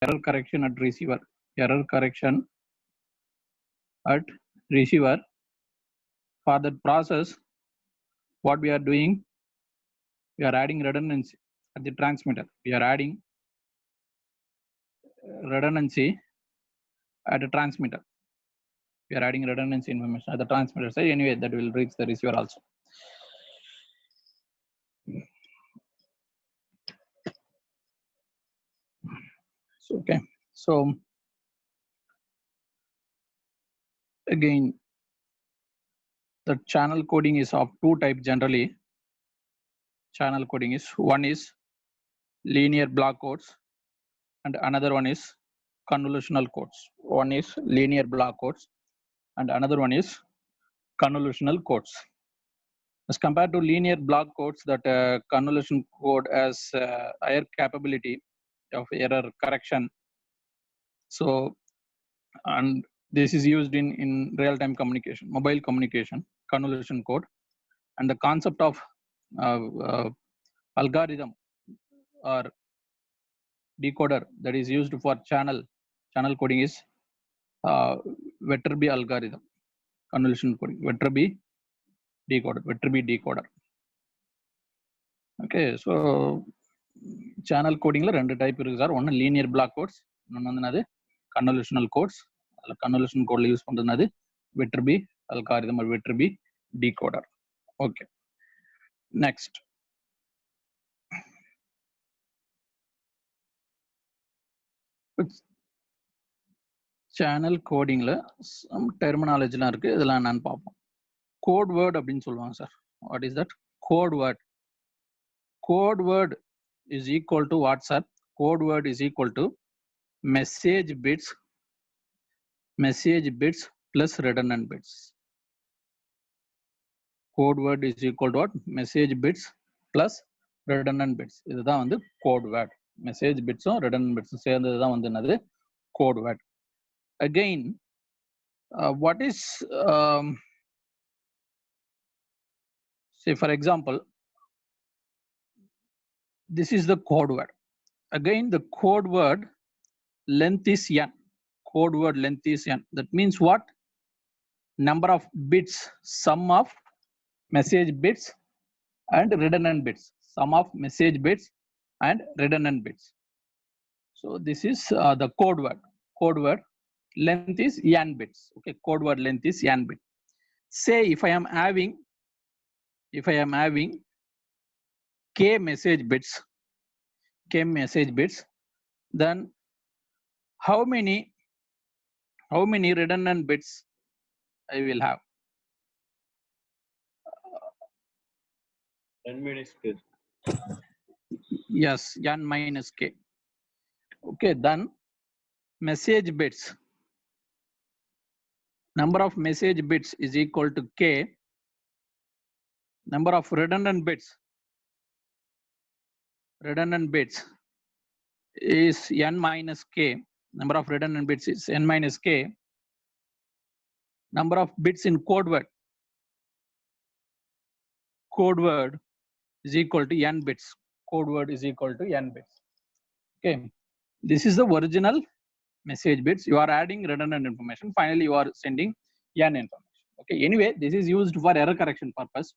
error correction at receiver. Error correction at receiver. For that process, what we are doing, we are adding redundancy at the transmitter. We are adding redundancy at the transmitter. We are adding redundancy information at the transmitter side. Anyway, that will reach the receiver also. So, okay. So again, the channel coding is of two types generally. Channel coding is one is linear block codes and another one is convolutional codes. One is linear block codes and another one is convolutional codes. As compared to linear block codes, that convolution code has higher capability of error correction. So, and this is used in real-time communication, mobile communication, convolution code, and the concept of algorithm or decoder that is used for channel coding is Viterbi algorithm, convolution coding, Viterbi decoder. Okay, so channel coding la rendu type irukku sir. One linear block codes, இன்னொன்னு convolutional codes. Convolution code use பண்றது Viterbi algorithm or Viterbi decoder. Okay, next. Channel coding la some terminology la இருக்கு, இதெல்லாம் நான் பார்ப்போம். Code word அப்படின்னு சொல்லுவாங்க sir. What is that? Code word. Code word is equal to WhatsApp. Code word is equal to message bits plus redundant bits. Code word is equal to what? Message bits plus redundant bits. இதுதான் வந்து code word. Message bits or redundant bits சேர்ந்தது தான் வந்து என்னது code word. Again, what is say for example, this is the code word. Again, the code word length is n. Code word length is n. That means what? Number of bits, sum of message bits and redundant bits. Sum of message bits and redundant bits. So this is the code word. Code word length is n bits. Okay, code word length is n bit. Say if I am having k message bits, then how many redundant bits I will have? N minus k. Yes, n minus k. Okay, then message bits, number of message bits is equal to k. Number of redundant bits is n minus k. Number of redundant bits is n minus k. Number of bits in code word is equal to n bits. Code word is equal to n bits. Okay, this is the original message bits. You are adding redundant information. Finally, you are sending n information. Okay, anyway, this is used for error correction purpose.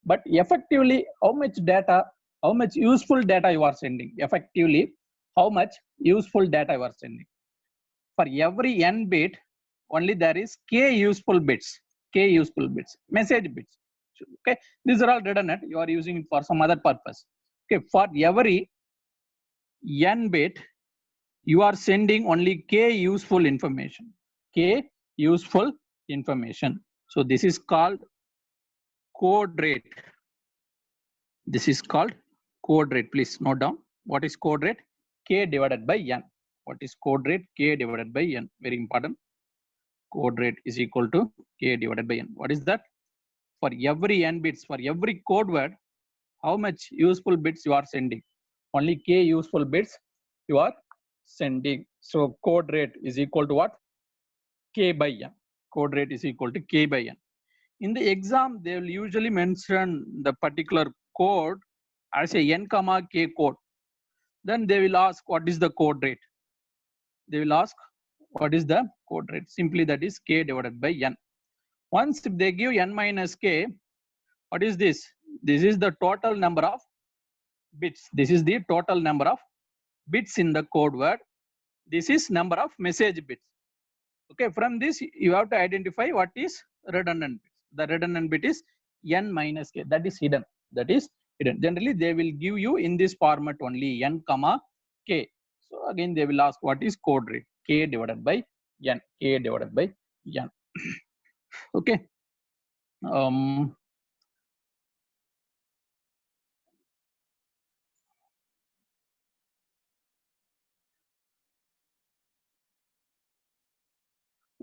But effectively, how much useful data you are sending? Effectively, how much useful data you are sending? For every n bit, only there is k useful bits, message bits. Okay, these are all redundant. You are using it for some other purpose. Okay, for every n bit, you are sending only k useful information. So this is called code rate. Please note down what is code rate. K divided by n. What is code rate? K divided by n. Very important. Code rate is equal to k divided by n. What is that? For every n bits, for every code word, how much useful bits you are sending? Only k useful bits you are sending. So code rate is equal to what? K by n. Code rate is equal to k by n. In the exam, they will usually mention the particular code as a n comma k code. Then they will ask what is the code rate. they will ask what is the code rate. Simply that is k divided by n. Once if they give n minus k, what is this? This is the total number of bits. This is the total number of bits in the code word. This is number of message bits. Okay, from this you have to identify what is redundant bits. The redundant bit is n minus k. That is hidden. That is hidden. Generally they will give you in this format only n comma k. So again they will ask what is code rate, k divided by n, k divided by n. Okay.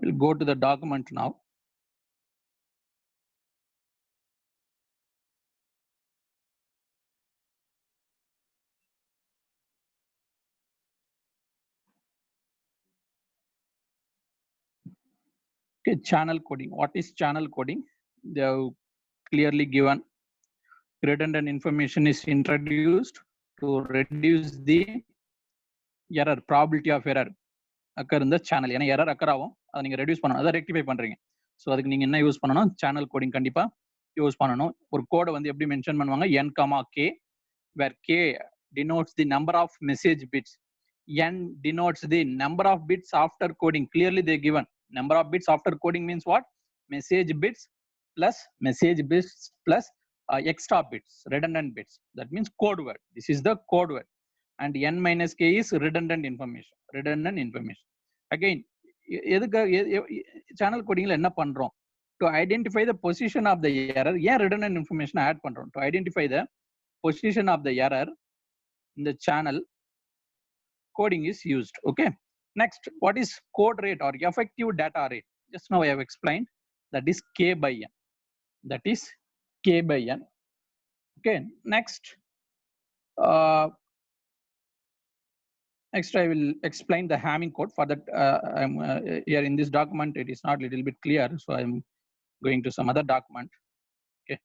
We'll go to the document now. Okay, channel coding. What is channel coding? They have clearly given redundant information is introduced to reduce the error, probability of error occur in the channel. ஏன்னா error occur ஆகும், அதை நீங்க reduce பண்ணணும், அதை rectify பண்றீங்க. So அதுக்கு நீங்க என்ன யூஸ் பண்ணணும்? சேனல் கோடிங் கண்டிப்பா யூஸ் பண்ணணும். ஒரு கோடை வந்து எப்படி மென்ஷன் பண்ணுவாங்க? n, k, where k denotes the number of message bits, n denotes the number of bits after coding. Clearly they given number of bits after coding means what? Message bits plus extra bits, redundant bits. That means code word. This is the code word. And n minus k is redundant information. Redundant information. Again, channel coding la enna pandrom? To identify the position of the error, ஏன் redundant information add பண்றோம்? To identify the position of the error in the channel, coding is used. Okay. Next, what is code rate or effective data rate? Just now I have explained. That is k by n. That is k by n. Okay. Next, next I will explain the Hamming code. For that, I'm here in this document. It is not little bit clear, so I'm going to some other document. Okay.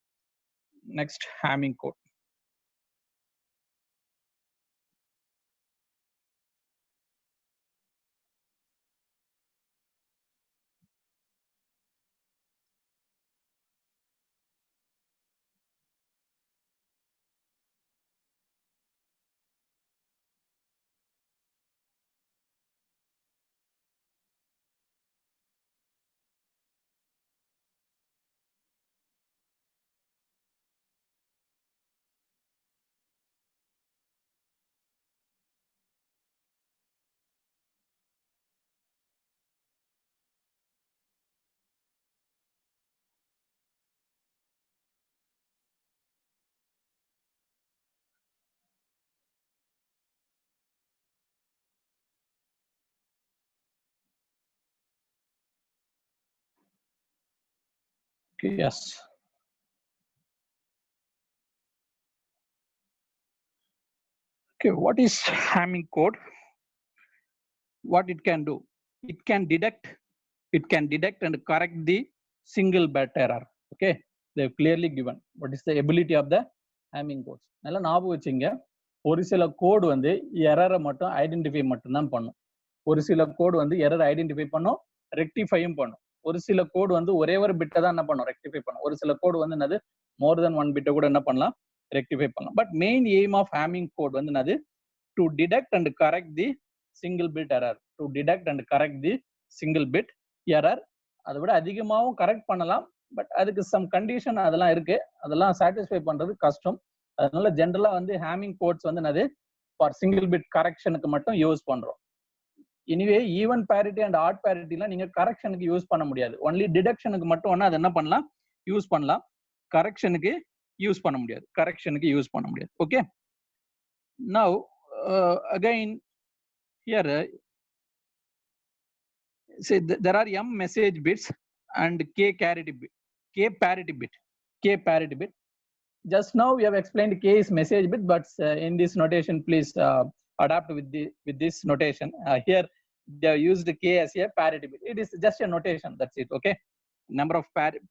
Next, Hamming code. Okay, yes. Okay, what is Hamming code? What it can do? It can detect and correct the single bit error. Okay, they've clearly given what is the ability of the Hamming codes. நல்லா ஞாபகம் வச்சுங்க, ஒரு சில code வந்து எரரை மட்டும் identify மட்டும் தான் பண்ணும். ஒரு சில கோட் வந்து எரர் ஐடென்டிஃபை பண்ணும், ரெக்டிஃபையும் பண்ணும். ஒரு சில கோட் வந்து ஒரே ஒரு பிட்டை தான் என்ன பண்ணும்? ரெக்டிஃபை பண்ணும். ஒரு சில கோட் வந்து என்னது? மோர் தென் ஒன் பிட்டை கூட என்ன பண்ணலாம்? ரெக்டிஃபை பண்ணலாம். But main aim of Hamming code வந்து என்னது? To detect and correct the single bit error. To detect and correct the single bit error. அதை விட அதிகமாகவும் கரெக்ட் பண்ணலாம், பட் அதுக்கு சம் கண்டிஷன் அதெல்லாம் இருக்கு, அதெல்லாம் சாட்டிஸ்ஃபை பண்றது கஷ்டம். அதனால ஜென்ரலா வந்து Hamming கோட்ஸ் வந்து என்னது? ஃபார் சிங்கிள் பிட் கரெக்ஷனுக்கு மட்டும் யூஸ் பண்றோம். Anyway even parity and odd பேரிட்டிலாம் நீங்க கரெக்ஷனுக்கு யூஸ் பண்ண முடியாது. ஒன்லி டிடக்ஷனுக்கு மட்டும் ஒன்னா அது என்ன பண்ணலாம்? யூஸ் பண்ணலாம். கரெக்ஷனுக்கு யூஸ் பண்ண முடியாது. கரெக்ஷனுக்கு யூஸ் பண்ண முடியாது. Okay. Now again here say there are m message bits and k parity bit. Just now we have explained k is message bit, but in this notation please adapt with this notation. Here they have used k as a parity bit. It is just a notation, that's it. Okay, number of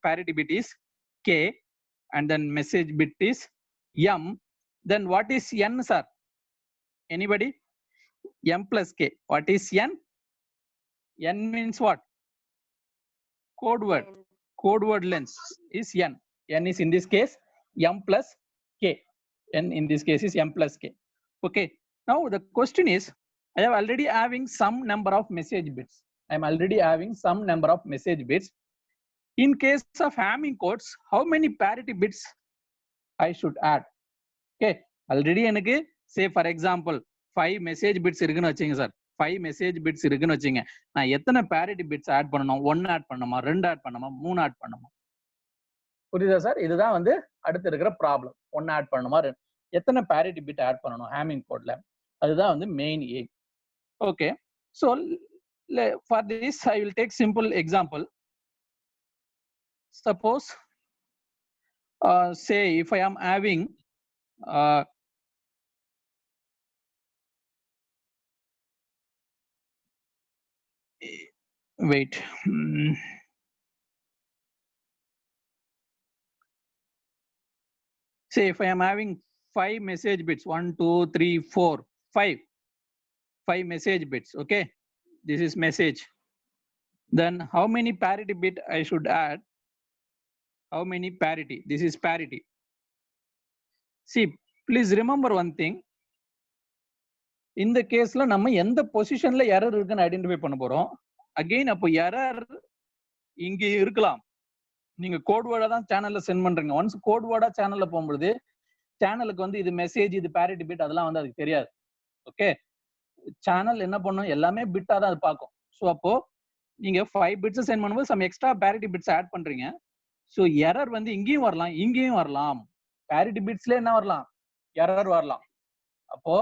parity bit is k and then message bit is m. Then what is n, sir? Anybody? M plus k. What is n? N means what? Code word. Code word length is N. N is in this case M plus K. N in this case is M plus K. Okay. Now the question is, I am already having some number of message bits. I am already having some number of message bits. In case of Hamming codes, how many parity bits I should add? Okay. Already enakku say for example 5 message bits irukunu vechinga sir. 5 message bits irukunu vechinga. Na எத்தனை parity bits add பண்ணனும்? 1 add பண்ணனுமா? 2 add பண்ணனுமா? 3 add பண்ணனுமா? புரியுதா sir? இதுதான் வந்து அடுத்து இருக்கிற ப்ராப்ளம். 1 add பண்ணனுமா? எத்தனை parity bit add பண்ணனும் Hamming codeல? அதுதான் வந்து main aim. Okay. So for this I will take simple example. Suppose say if I am having wait. Say if I am having 5 message bits, 1, 2, 3, 4, 5 message bits. Okay, this is message. Then how many parity bit I should add? How many parity? This is parity. See, please remember one thing. In the case la நம்ம எந்த பொசிஷன்ல error இருக்குன்னு identify பண்ண போறோம். Again அப்போ error இங்க இருக்கலாம். நீங்க கோட் வேர்டா தான் சேனல்ல சென்ட் பண்றீங்க. ஒன்ஸ் கோட் வேர்டா சேனல்ல போகும்போது சேனலுக்கு வந்து இது மெசேஜ், இது parity bit அதெல்லாம் வந்து அதுக்கு தெரியாது. ஓகே, சேனல் என்ன பண்ணும், எல்லாமே பிட்டா தான் அது பார்க்கும். ஸோ அப்போ நீங்க 5 பிட்ஸ் சென்ட் பண்ணும்போது some extra parity bits add பண்றீங்க. ஸோ எரர் வந்து இங்கேயும் வரலாம், இங்கேயும் வரலாம். parity bitsல என்ன வரலாம், எரர் வரலாம். அப்போ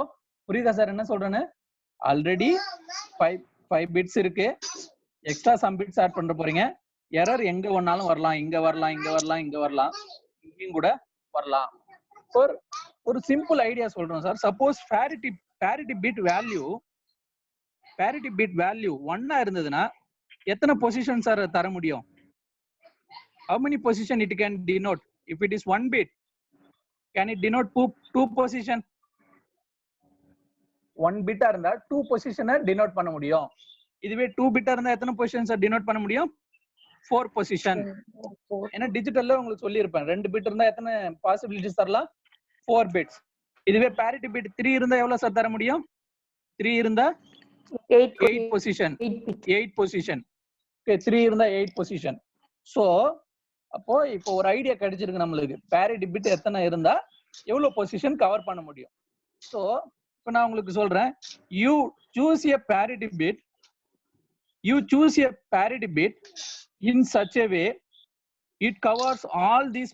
புரியுதா சார் என்ன சொல்றேன்னு? ஆல்ரெடி 5 பிட்ஸ் இருக்கு, எக்ஸ்ட்ரா சம் பிட்ஸ் ஆட் பண்ற போறீங்க. எரர் எங்க வேணாலும் வரலாம், இங்க வரலாம், இங்க வரலாம், இங்க வரலாம், இங்கேயும் கூட வரலாம். ஒரு சிம்பிள் ஐடியா சொல்றோம் sir. Suppose parity bit value 1 இருந்ததுன்னா எத்தனை பொசிஷன் சார் தர முடியும்? How many position it can denote? If it is 1 bit, can it denote 2 position? 1 bit இருந்தா 2 பொசிஷனை டினோட் பண்ண முடியும். இதுவே 2 bit இருந்தா எத்தனை பொசிஷன்ஸ் டினோட் பண்ண முடியும்? 4 பொசிஷன். ஏன்னா டிஜிட்டல்ல உங்களுக்கு சொல்லியிருப்பேன், 2 பிட் இருந்தா எத்தனை பாசிபிலிட்டிஸ் தரலாம்? 4 bits. இதுவே parity bit 3 இருந்தா எவ்வளவு சார் தர முடியும்? 3 இருந்தா 8 பொசிஷன். 8 பொசிஷன். ஓகே, 3 இருந்தா 8 பொசிஷன். சோ அப்போ இப்போ ஒரு ஐடியா கிடைச்சிருக்கு நம்மளுக்கு, parity bit எத்தனை இருந்தா எவ்வளவு பொசிஷன் கவர் பண்ண முடியும். சோ இப்போ நான் உங்களுக்கு சொல்றேன், you choose a parity bit in such a way it covers all these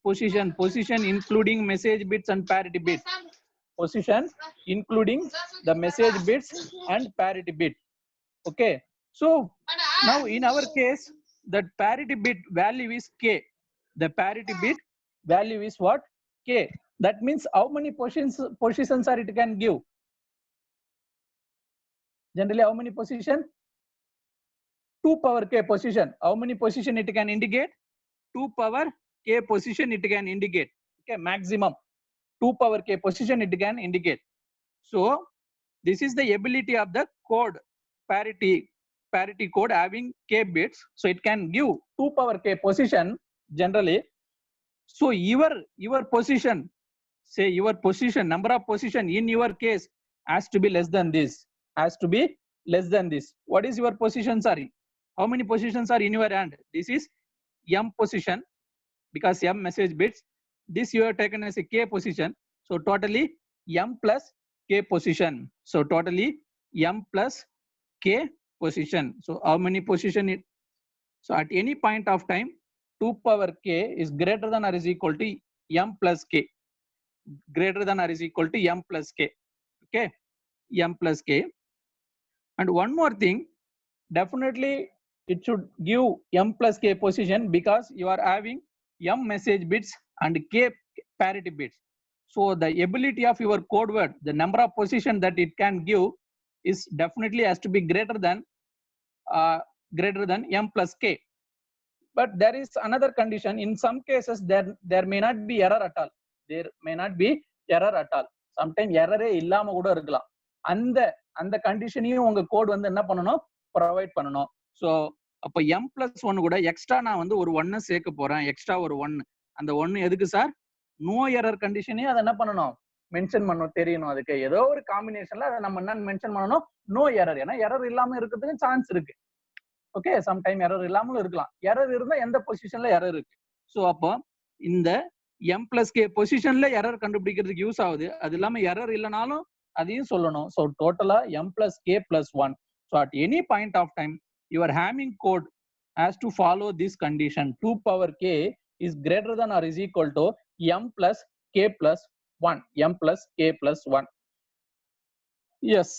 position. Position including message bits and parity bits. Position including the message bits and parity bit. Okay, so now in our case that parity bit value is K. The parity bit value is what? K. That means how many positions are it can give? Generally how many position? 2 power K position. How many position it can indicate? 2 power K position it can indicate. Okay, maximum 2 power K position it can indicate. So this is the ability of the code, parity code having K bits. So it can give 2 power K position generally. So your position, say your position, number of position in your case has to be less than this. What is your position? Sorry, how many positions are in your hand? This is M position because M message bits. This you have taken as a K position. So totally M plus K position. So totally M plus K position. So how many position it? So at any point of time 2 power K is greater than or is equal to M plus K. Greater than or is equal to M plus K. Okay, M plus K. And one more thing, definitely it should give M plus K position because you are having M message bits and K parity bits. So the ability of your code word, the number of position that it can give is definitely has to be greater than M plus K. But there is another condition. In some cases there may not be error at all. Sometimes error illama kuda irukkalam. அந்த அந்த கண்டிஷனையும் உங்க code வந்து என்ன பண்ணணும், provide பண்ணணும். So அப்போ m+1 கூட extra நான் வந்து ஒரு 1 சேர்க்க போறேன், எக்ஸ்ட்ரா ஒரு 1. அந்த 1 எதுக்கு சார்? நோ எரர் கண்டிஷனையும் அதை என்ன பண்ணணும், மென்ஷன் பண்ணணும், தெரியணும். அதுக்கு ஏதோ ஒரு காம்பினேஷன்ல அதை நம்ம என்ன மென்ஷன் பண்ணணும், நோ எரர். ஏன்னா எரர் இல்லாம இருக்கிறதுக்கு சான்ஸ் இருக்கு. ஓகே, சம்டைம் எரர் இல்லாமலும் இருக்கலாம். எரர் இருந்தா எந்த பொசிஷன்ல எரர் இருக்கு. ஸோ அப்போ இந்த m+k பொசிஷன்ல எரர் கண்டுபிடிக்கிறதுக்கு யூஸ் ஆகுது. அது இல்லாம எரர் இல்லைனாலும் அதையும் சொல்லணும். ஸோ டோட்டலா m+k+1. So at any point of time your Hamming code has to follow this condition. 2 power k is greater than or is equal to m+k+1. m+k+1. Yes,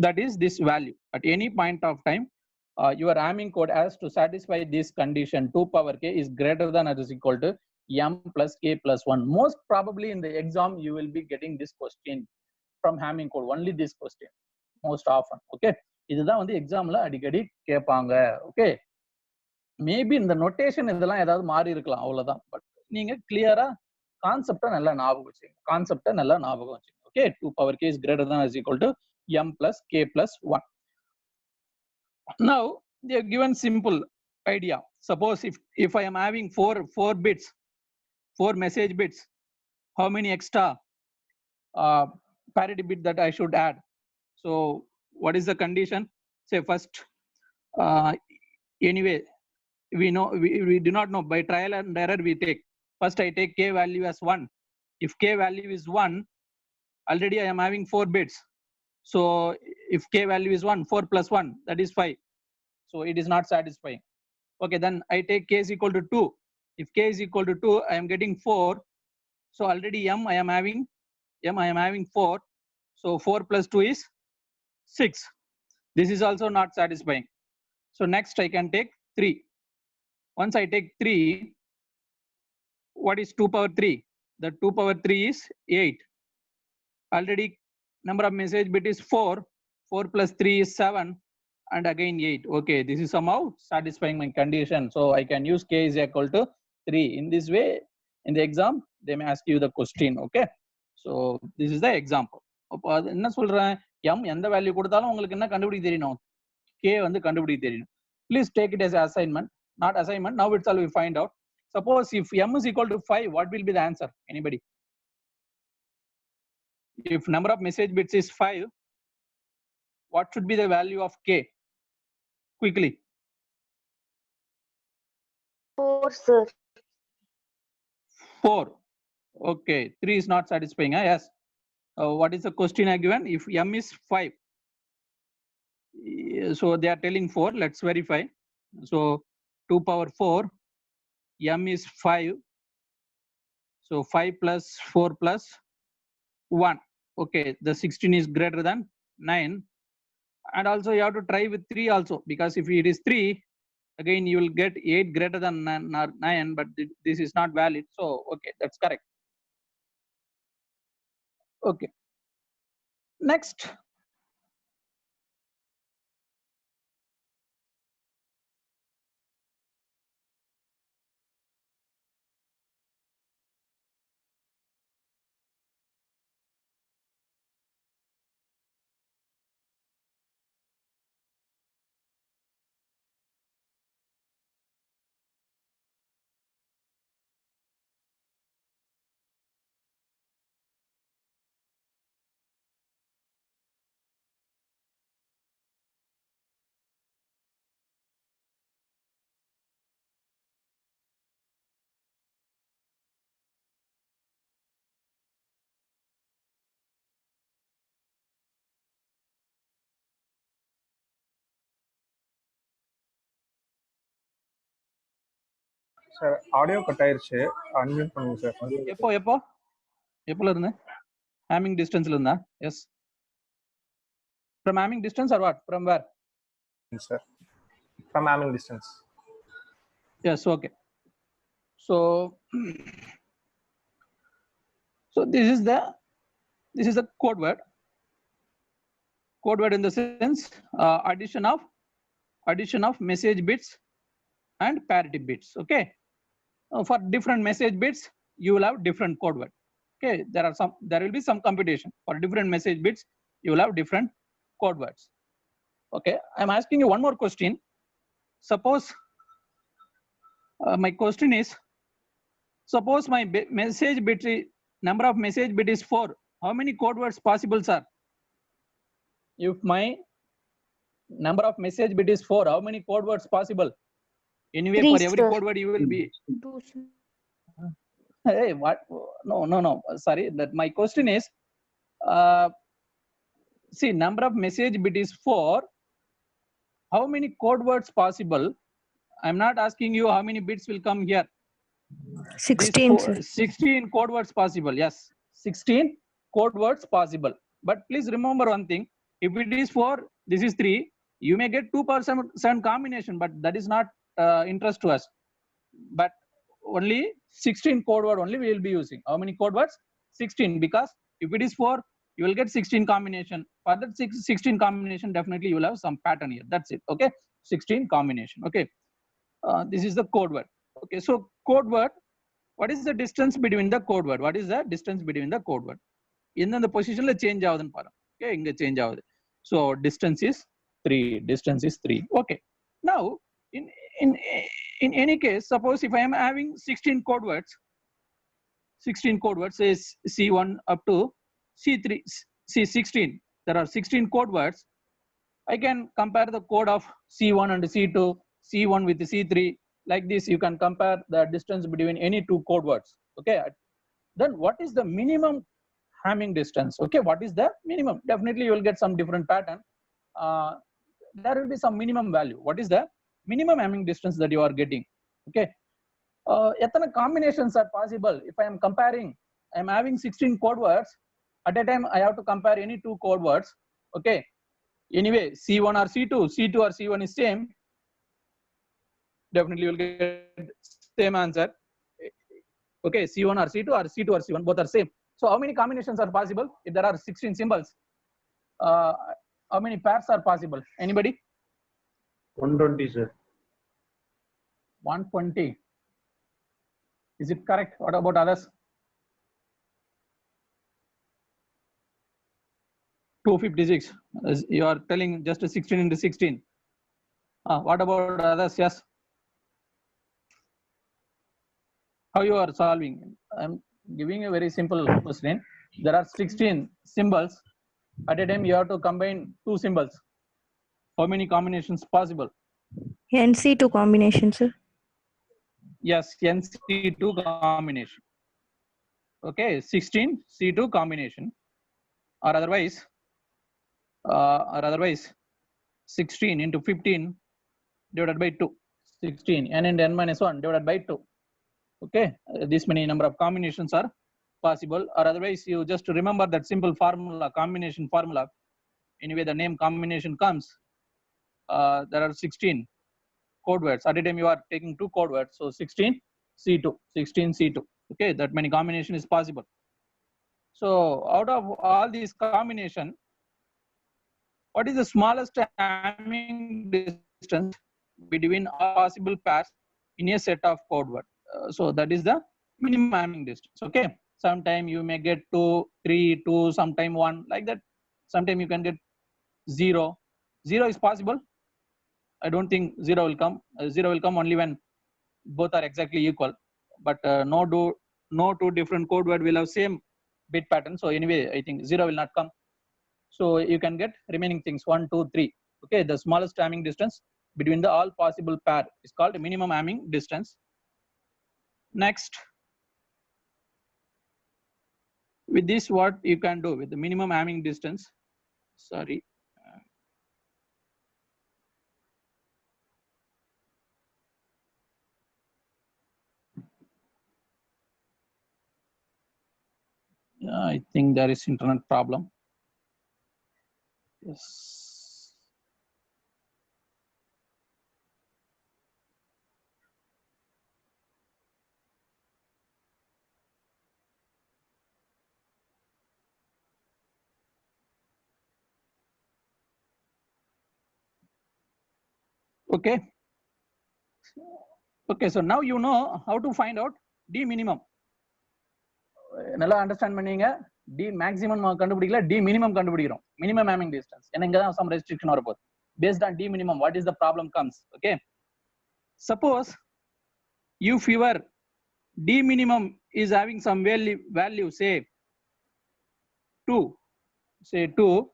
that is this value. At any point of time, your Hamming code has to satisfy this condition. 2 power k is greater than or is equal to m+k+1. Most probably in the exam, you will be getting this question from Hamming code. Only this question, most often. Okay. இதுதான் வந்து எக்ஸாம்ல அடிக்கடி கேட்பாங்க. Okay, maybe இந்த notation இதெல்லாம் ஏதாவது மாறி இருக்கலாம், அவ்வளவுதான். பட் நீங்க கிளியரா கான்செப்டை நல்லா ஞாபகம் வச்சுங்க. Okay, 2 power k is greater than or is equal to m+k+1. Now they have given simple idea. Suppose if I am having four bits, 4 message bits, how many extra parity bit that I should add? So what is the condition? Say first, anyway, we do not know, by trial and error we take. First I take k value as 1. If k value is 1, already I am having 4 bits. So if k value is 1, 4 plus 1, that is 5. So it is not satisfying. Okay, then I take k is equal to 2. If k is equal to 2, I am getting 4. So already I am having 4. So 4 plus 2 is 6. This is also not satisfying. So next I can take 3. Once I take 3, what is 2 power 3? The 2 power 3 is 8. Already number of message bit is 4. 4 plus 3 is 7. And again 8. Okay, this is somehow satisfying my condition. So I can use k is equal to 3. In this way, in the exam, they may ask you the question. Okay, so this is the example. அப்போ அது என்ன சொல்றேன், m எந்த value கொடுத்தாலும் உங்களுக்கு என்ன கண்டுபிடிக்க தெரியணும், k வந்து கண்டுபிடிக்க தெரியணும். Please take it as assignment, not assignment. Now itself we find out. Suppose if m is equal to 5, what will be the answer? Anybody? If number of message bits is 5, what should be the value of k? Quickly. 4, sir. 4. Okay, 3 is not satisfying. Yes. What is the question I given? If m is 5, so they are telling 4. Let's verify. So 2 power 4, m is 5. So 5 plus 4 plus 1. Okay, the 16 is greater than 9. And also you have to try with 3 also, because if it is 3, again you will get 8 greater than 9, but this is not valid. So okay, that's correct. Okay, next. Sir audio cut ஆயிருச்சு, unmute பண்ணுங்க sir. எப்போல இருந்து Hamming டிஸ்டன்ஸ்ல இருந்தா? Yes, from hamming distance or what, from where? Sir, from hamming distance. Yes, okay. So this is the code word. Code word in the sense addition of message bits and parity bits. Okay, for different message bits you will have different code word. Okay, there will be some computation. For different message bits you will have different code words. Okay, I'm asking you one more question. Suppose my question is, suppose my message bit number of message bit is 4. How many code words possible, sir? If my number of message bit is 4, how many code words possible? Anyway, 3, for every sir. code word you will be. 2, sir. Hey, what? No. Sorry, that my question is, see, number of message bit is 4. How many code words possible? I'm not asking you how many bits will come here. 16, sir. 16 code words possible. Yes, 16 code words possible. But please remember one thing. If it is 4, this is 3. You may get 2% combination, but that is not interest to us. But only 16 code word only we will be using. How many code words? 16. Because if it is 4, you will get 16 combination. For that 16 combination, definitely you will have some pattern here. That's it. Okay, 16 combination. Okay, this is the code word. Okay, so code word. What is the distance between the code word? What is the distance between the code word? In the position la change avudanu param. Okay, inga change avudhu. So distance is 3. Distance is 3. Okay. Now in any case, suppose if I am having 16 code words, 16 code words is C1 up to C3, C16. There are 16 code words. I can compare the code of C1 and C2, C1 with C3. Like this, you can compare the distance between any two code words. Okay. Then what is the minimum Hamming distance? Okay, what is the minimum? Definitely you will get some different pattern. There will be some minimum value. What is the minimum Hamming distance that you are getting? Okay. Ethana combinations are possible. If I am comparing, I am having 16 code words. At a time, I have to compare any two code words. Okay. Anyway, C1 or C2, C2 or C1 is same. Definitely you will get same answer. Okay, C1 or C2 or C2 or C1, both are same. So how many combinations are possible? If there are 16 symbols, how many pairs are possible? Anybody? 120, sir. 120. Is it correct? What about others? 256. You are telling just a 16 into 16. What about others? Yes. How you are solving? I'm giving a very simple question. There are 16 symbols. At a time, you have to combine two symbols. How many combinations possible? NC2 combination, sir. Yes, NC2 combination. Okay, 16 C2 combination, or otherwise 16 into 15 divided by 2. 16 n into n minus 1 divided by 2. Okay, this many number of combinations are possible, or otherwise you just remember that simple formula, combination formula. Anyway, the name combination comes. There are 16 code words. At a time you are taking two code words, so 16 C2, 16 C2. Okay, that many combination is possible. So out of all these combination, what is the smallest Hamming distance between all possible pairs in a set of code word? So that is the minimum Hamming distance. Okay, sometime you may get 2, 3, 2, sometime 1, like that. Sometime you can get 0. 0 is possible. I don't think 0 will come. 0 will come only when both are exactly equal. But no two different code word will have same bit pattern. So anyway, I think 0 will not come. So you can get remaining things 1, 2, 3. Okay, the smallest Hamming distance between the all possible pair is called minimum Hamming distance. Next, with this, what you can do with the minimum Hamming distance? Sorry. I think there is internet problem. Yes. Okay. Okay, so now you know how to find out D minimum. நல்லா understand பண்ணீங்க. D maximum கண்டுபிடிக்கல, D minimum கண்டுபிடிக்கிறோம். Minimum having distance. ஏன்னா இங்க தான் some restriction வரப்போகுது. Based on D minimum, what is the problem comes? Okay. Suppose if your D minimum is having some value, say 2,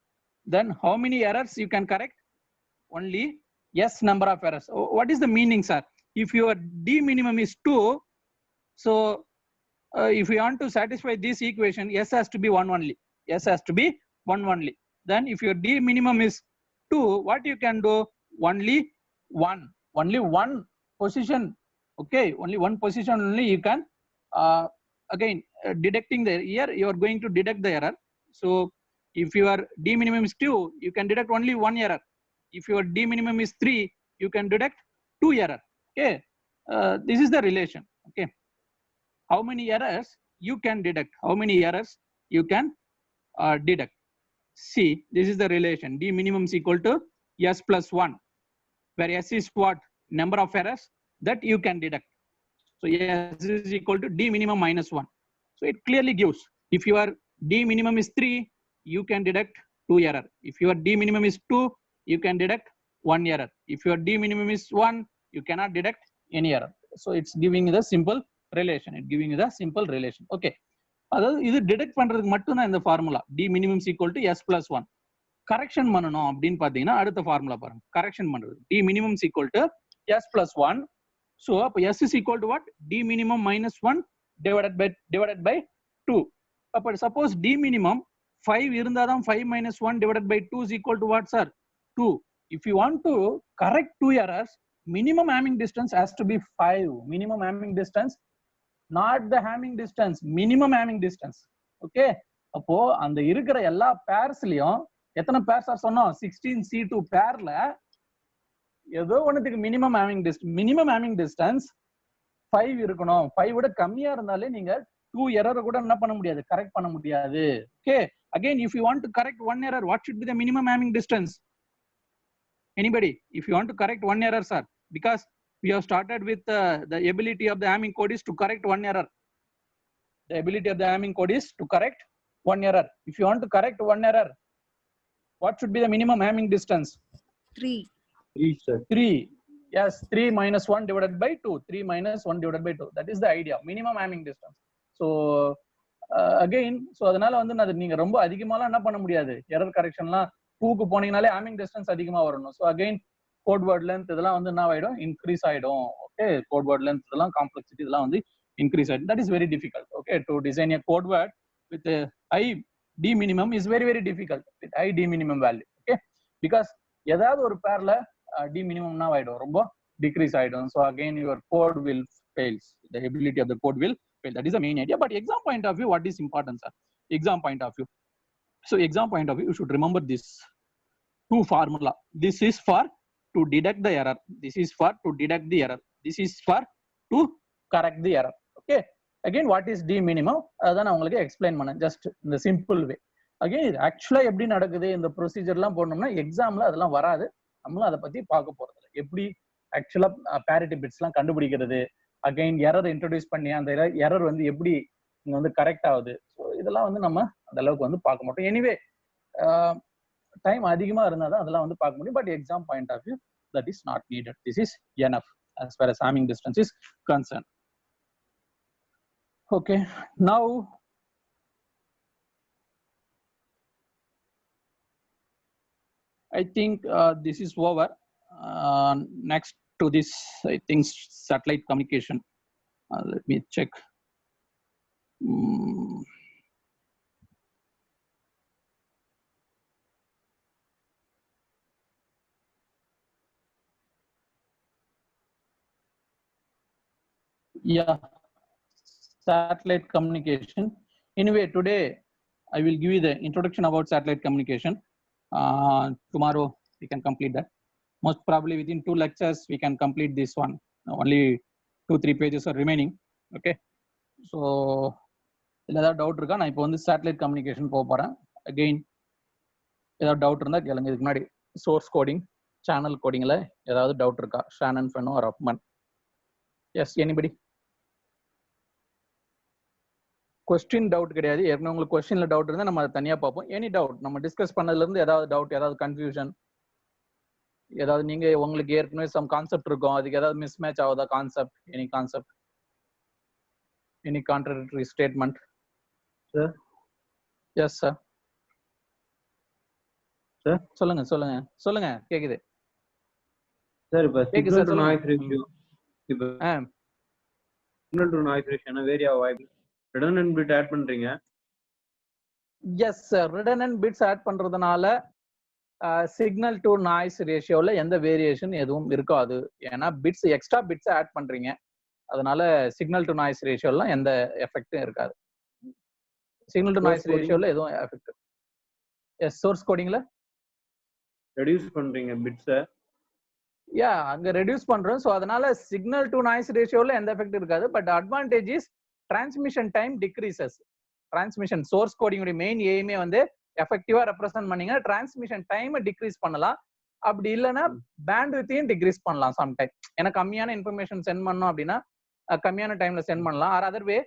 then how many errors you can correct? Only S number of errors. What is the meaning, sir? If your D minimum is 2, so if you want to satisfy this equation, S has to be 1 only. S has to be 1 only. Then if your D minimum is 2, what you can do? Only one position. Okay, only one position only you can again detecting the here you are going to detect the error. So if your D minimum is 2, you can detect only 1 error. If your D minimum is 3, you can detect 2 error. Okay, this is the relation. Okay, how many errors you can detect? How many errors you can deduct? See, this is the relation. D minimum is equal to S plus 1, where S is what? Number of errors that you can deduct. So S is equal to D minimum minus 1. So it clearly gives, if your D minimum is 3, you can deduct 2 error. If your D minimum is 2, you can deduct 1 error. If your D minimum is 1, you cannot deduct any error. So it's giving you the simple relation. It's giving you the simple relation. Okay. அதாவது இது detect பண்றதுக்கு மட்டும் தான் இந்த formula. D minimum is equal to S plus 1. Correction பண்ணணும் அப்படின்னு பாத்தீங்கன்னா அடுத்த ஃபார்முலா பாருங்க. கரெக்ஷன் பண்றது D minimum is equal to S plus 1. So அப்ப S is equal to what? D minimum minus 1 divided by 2. அப்ப suppose D minimum 5 இருந்தாதான் 5 minus 1 divided by 2 is equal to what, sir? 2. If you want to correct 2 errors, minimum Hamming distance has to be 5. Minimum Hamming distance, not the Hamming distance, minimum Hamming distance. Okay. அப்போ அந்த இருக்கிற எல்லா பேர்ஸ்லயும் எத்தனை purse சொன்னோம்? 16C2 பேர்ல ஏதோ ஒண்ணுத்துக்கு minimum Hamming distance 5 இருக்கணும். 5 விட கம்மியா இருந்தாலே நீங்க 2 எரர் கூட என்ன பண்ண முடியாது, கரெக்ட் பண்ண முடியாது. Okay, again if you want to correct 1 error, what should be the minimum Hamming distance? Anybody, if you want to correct 1 error, sir, because we have started with the ability of the Hamming code is to correct 1 error. The ability of the Hamming code is to correct 1 error. If you want to correct 1 error, what should be the minimum Hamming distance? 3. 3, sir. 3. Yes, 3 minus 1 divided by 2. 3 minus 1 divided by 2. That is the idea. Minimum Hamming distance. So again, so அதனால வந்து நீங்க ரொம்ப அதிகமாலாம் என்ன பண்ண முடியாது. Error கரெக்ஷன்லாம் 2க்கு போனீங்கனாலே Hamming distance அதிகமா வரணும். So again, code word length இதெல்லாம் வந்து என்ன ஆயிடும், இன்க்ரீஸ் ஆயிடும். ஓகே, code word length இதெல்லாம் காம்ப்ளெக்சிட்டி இதெல்லாம் வந்து இன்க்ரீஸ் ஆயிடும். That is very difficult. Okay, to design a code word with a high D minimum is very, very difficult with high D minimum value. Okay, because ஏதாவது ஒரு பேர்ல D minimum என்ன ஆயிடும், ரொம்ப டிக்ரீஸ் ஆயிடும். So again your code will fails. The ability of the code will fail. That is the main idea. But exam point of view, what is important, sir? Exam point of view. So exam point of view, you should remember this 2 formula. This is for to detect the error. This is for to detect the error. This is for to correct the error. Okay. Again, what is D minimum? அதான் நான் உங்களுக்கு explain பண்ணேன், just இந்த simple வே. Again இது ஆக்சுவலா எப்படி நடக்குது, இந்த ப்ரொசீஜர்லாம் போடணும்னா எக்ஸாம்ல அதெல்லாம் வராது. நம்மளும் அதை பத்தி பார்க்க போறது இல்லை. எப்படி ஆக்சுவலா பேரிட்டி பிட்ஸ்லாம் கண்டுபிடிக்கிறது, அகைன் எரர் இன்ட்ரோடியூஸ் பண்ணி அந்த எரர் வந்து எப்படி இங்க வந்து கரெக்ட் ஆகுது. ஸோ இதெல்லாம் வந்து நம்ம அந்த அளவுக்கு வந்து பார்க்க மாட்டோம். எனிவே டைம் அதிகமா இருந்தால் தான் அதெல்லாம் வந்து பார்க்க முடியும். But exam point of view that is not needed. This is enough as far as Hamming distance is concerned. Okay, now I think this is over. Next to this, I think satellite communication. Let me check. Yeah, satellite communication. Anyway, today I will give you the introduction about satellite communication. Tomorrow we can complete that. Most probably within 2 lectures we can complete this one. Only 2-3 pages are remaining. Okay, so ஏதாவது doubt இருக்கா? நான் இப்போ வந்து satellite communication போக போறேன். Again ஏதாவது doubt இருந்தா கேளுங்க. இதுக்கு முன்னாடி சோர்ஸ் கோடிங், சேனல் கோடிங்ல ஏதாவது டவுட் இருக்கா? Shannon, Fano or Huffman? Yes, anybody? Question doubt கிடையாது. ஏற்கனவே உங்களுக்கு கொஸ்டின்ல டவுட் இருந்தா நம்ம அதை தனியா பார்ப்போம். எனி டவுட் நம்ம டிஸ்கஸ் பண்ணதுல இருந்து ஏதாவது டவுட், ஏதாவது கன்ஃபியூஷன், ஏதாவது நீங்க உங்களுக்கு ஏற்கனவே சம் கான்செப்ட் இருக்கும், அதுக்கு ஏதாவது மிஸ் மேட்ச் ஆகுதா concept, any contradictory statement? Sir yes sir. Sir சொல்லுங்க கேக்குது சார். இப்போ கேக்குது சிக்னல் சார், டு சொல்லுங்க. நாய்ஸ் ரேஷியோ, இப்போ signal to noise ratio vary ஆக வாய்ப்பு. ரிடண்டன்ட் பிட் ஆட் பண்றீங்க. Yes sir, redundant bits add பண்றதுனால சிக்னல் டு நாய்ஸ் ரேஷியோல எந்த வேரியேஷன் எதுவும் இருக்காது. ஏன்னா பிட்ஸ் எக்ஸ்ட்ரா பிட்ஸ் ஆட் பண்றீங்க, அதனால சிக்னல் டு நாய்ஸ் ரேஷியோல எந்த எஃபெக்டும் இருக்காது. சிக்னல் டு நாய்ஸ் ரேஷியோல எதுவும் எஃபெக்ட். எஸ், சோர்ஸ் கோடிங்ல ரெடியூஸ் பண்றீங்க பிட்ஸை. யா, அங்க ரெடியூஸ் பண்றோம். ஸோ அதனால சிக்னல் டு நாய்ஸ் ரேஷியோல எந்த எஃபெக்ட் இருக்காது. But advantage is transmission time decreases. Transmission source coding main எய்மே வந்து எஃபெக்டிவா ரெப்ரசென்ட் பண்ணீங்க டிரான்ஸ்மிஷன் டைம் டிக்ரீஸ் பண்ணலாம். அப்படி இல்லைன்னா பேண்ட்வித்தையும் டிக்ரீஸ் பண்ணலாம் சம்டைம். ஏன்னா கம்மியான இன்ஃபர்மேஷன் சென்ட் பண்ணோம் அப்படின்னா கம்மியான டைம்ல சென்ட் பண்ணலாம். ஆர் அதர் வே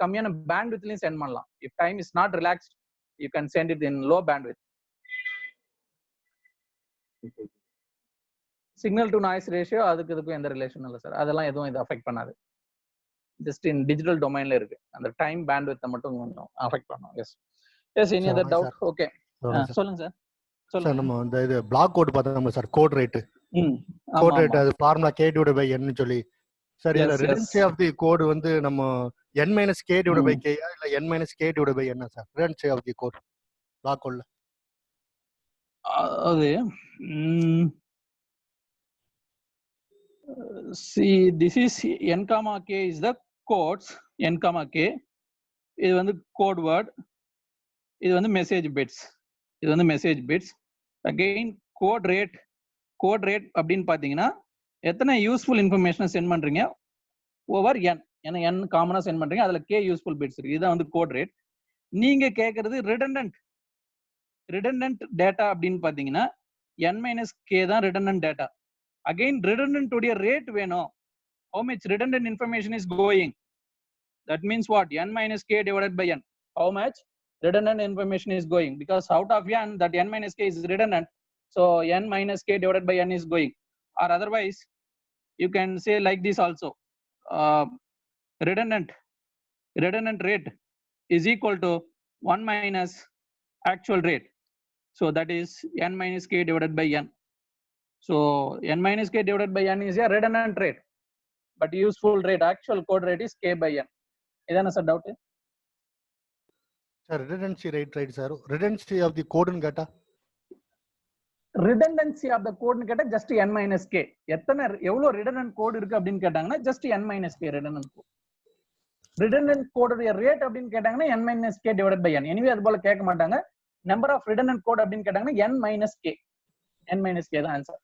கம்மியான பேண்ட்வித்லையும் சென்ட் பண்ணலாம். If time is not relaxed you can send it in low bandwidth. Signal to noise ratio அதுக்கு இதுக்கும் எந்த ரிலேஷன் இல்லை சார். அதெல்லாம் எதுவும் இது அஃபெக்ட் பண்ணாது. ஜஸ்ட் இன் டிஜிட்டல் டொமைன்ல இருக்கு. அந்த டைம் பேண்ட்வித்தை மட்டும் கொஞ்சம் அஃபெக்ட் பண்ணும். Yes yes, any other doubt? Okay, சொல்லுங்க சார். சார் நம்ம இந்த இது பிளாக் கோட் பார்த்தோம் சார், கோட் ரேட். கோட் ரேட் அது formula k divided by n னு சொல்லி. சார் இதுல ரிடன்சி ஆஃப் தி கோட் வந்து நம்ம n - k divided by k இல்ல n - k divided by n sir redundancy of the code block கோட்ல? அது see this is n comma k is the codes. n comma k இது வந்து code word, இது வந்து message bits, இது வந்து message bits. again code rate அப்படின்னு பாத்தீங்கன்னா எத்தனை யூஸ்ஃபுல் இன்ஃபர்மேஷனை சென்ட் பண்றீங்க ஓவர் n. ஏன்னா n காமனா சென்ட் பண்றீங்க, அதுல k யூஸ்ஃபுல் பிட்ஸ் இருக்கு. இதுதான் வந்து கோட் ரேட். நீங்க கேட்கறது ரிடண்டன்ட் டேட்டா அப்படின்னு பாத்தீங்கன்னா n - k தான் ரிடண்டன்ட் டேட்டா. again redundant உடைய rate வேணும். how much redundant information is going? that means what? n - k divided by n. how much redundant information is going? because out of n that n - k is redundant, so n - k divided by n is going. or otherwise you can say like this also, redundant rate is equal to 1 minus actual rate, so that is n - k divided by n. So n - k divided by n is a redundant rate, but useful rate, actual code rate is k by n. Idana sir doubt? Sir, redundancy rate right sir. Redundancy of the code nu ketta? Redundancy of the code nu ketta just n - k. எத்தனை எவ்வளவு redundant code இருக்கு அப்படின்னு கேட்டாங்கன்னா just n - k redundant code. Redundant code உடைய rate அப்படின்னு கேட்டாங்கன்னா n - k divided by n. anyway அது போல கேட்க மாட்டாங்க. number of redundant code அப்படின்னு கேட்டாங்கன்னா n - k. n - k தான் ஆன்சர்.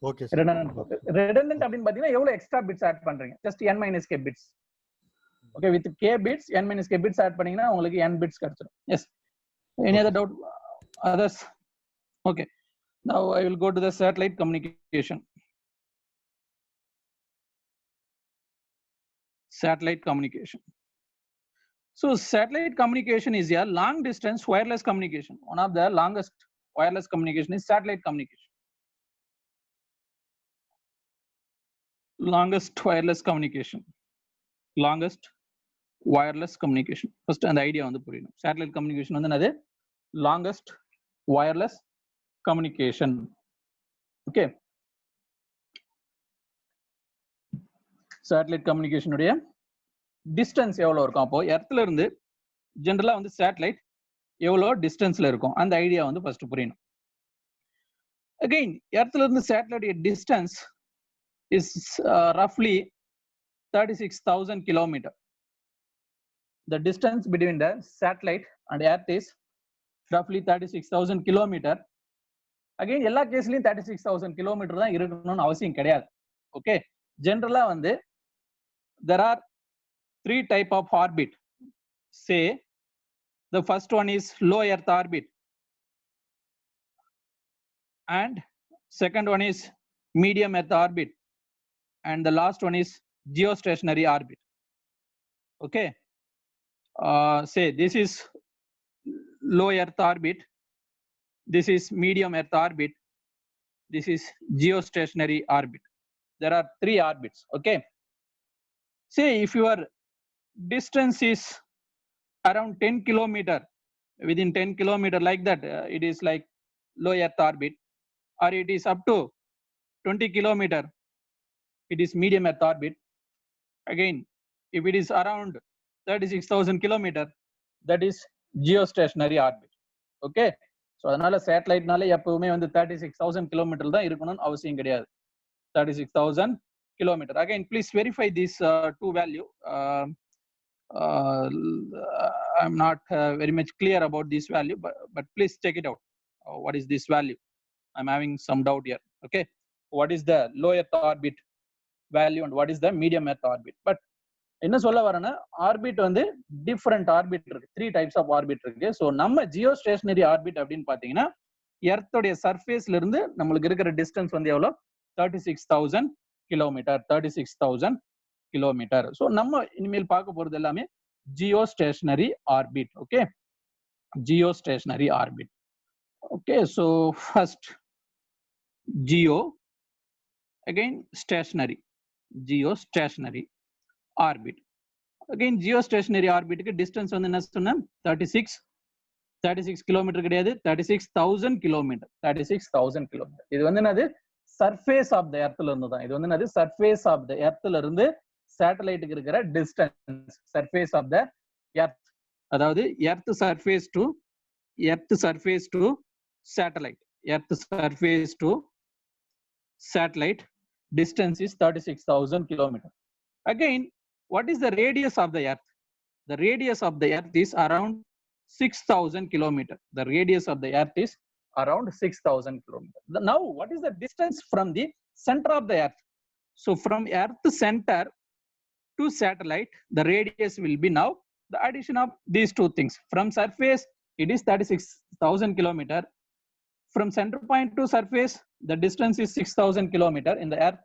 Okay sir. redundant அப்படின்னு பாத்தீங்கன்னா எவ்வளவு எக்ஸ்ட்ரா பிட்ஸ் ஆட் பண்றீங்க, just n - k bits. okay, with k bits n - k bits add பண்ணீங்கன்னா உங்களுக்கு n bits கிடைச்சிடும். yes, any other doubt others? okay, now I will go to the satellite communication. So satellite communication is a long distance wireless communication. one of the longest wireless communication is satellite communication. longest wireless communication first and idea on the puriyum. satellite communication வந்து என்னது? longest wireless communication. okay, satellite communication உடைய distance எவ்வளவு இருக்கும்? அப்போ எர்த்ல இருந்து ஜெனரலா வந்து satellite எவ்வளவு டிஸ்டன்ஸ்ல இருக்கும் அந்த ஐடியா வந்து ஃபர்ஸ்ட் புரியணும். again எர்த்ல இருந்து satellite distance is roughly 36,000 kilometers. The distance between the satellite and earth is roughly 36,000 kilometers. again எல்லா கேஸ்லயும் 36,000 kilometers தான் இருக்கணும்னு அவசியம் கிடையாது. ஓகே, ஜெனரலா வந்து there are 3 type of orbit. say the first one is low earth orbit, and second one is medium earth orbit, and the last one is geostationary orbit. Okay. Say this is low Earth orbit. This is medium Earth orbit. This is geostationary orbit. There are 3 orbits. Okay. Say if your distance is around 10 kilometer, within 10 kilometer like that, it is like low Earth orbit, or it is up to 20 kilometer, it is medium Earth orbit. Again, if it is around 36,000 kilometer, that is geostationary orbit. Okay. So அதனால சேட்டலைட்னால எப்பவுமே வந்து 36,000 kilometre தான் இருக்கணும்னு அவசியம் கிடையாது. 36,000 kilometer. Again, please verify this 2 value. I'm not very much clear about this value, but please check it out. What is this value? I'm having some doubt here. Okay. What is the low Earth orbit value and what is the medium Earth orbit? But என்ன சொல்ல வரேன்னா orbit வந்து different orbit இருக்கு, 3 types of orbit இருக்கு. So நம்ம Jio stationary orbit அப்படின்னு பாத்தீங்கன்னா எர்த்தோடைய சர்ஃபேஸ்ல இருந்து நம்மளுக்கு இருக்கிற டிஸ்டன்ஸ் வந்து எவ்வளோ 36,000 கிலோமீட்டர் 36,000 கிலோமீட்டர். ஸோ நம்ம இனிமேல் பார்க்க போறது எல்லாமே geo stationary orbit. Okay, geo stationary orbit. Okay, so first geo, again stationary, geo stationary orbit. Again geostationary ஆர்பிட்டுக்கு டிஸ்டன்ஸ் வந்து என்ன சொன்னா 36 கிலோமீட்டர் கிடையாது, 36,000 கிலோமீட்டர். 36,000 கிலோமீட்டர். இது வந்து என்னது சர்ஃபேஸ் ஆஃப் த எர்த்ல இருந்து தான். இது வந்து என்னது சர்ஃபேஸ் ஆஃப் த எர்த்ல இருந்து சேட்டலைட்டுக்கு இருக்கிற distance. Surface of the earth, அதாவது earth surface to satellite. Earth surface to satellite distance is 36,000 kilometers. Again, what is the radius of the earth? The radius of the earth is around 6,000 kilometers. The radius of the earth is around 6,000 kilometers. Now, what is the distance from the center of the earth? So from earth center to satellite, the radius will be now the addition of these 2 things. From surface, it is 36,000 kilometers. From center point to surface, the distance is 6,000 kilometers in the earth.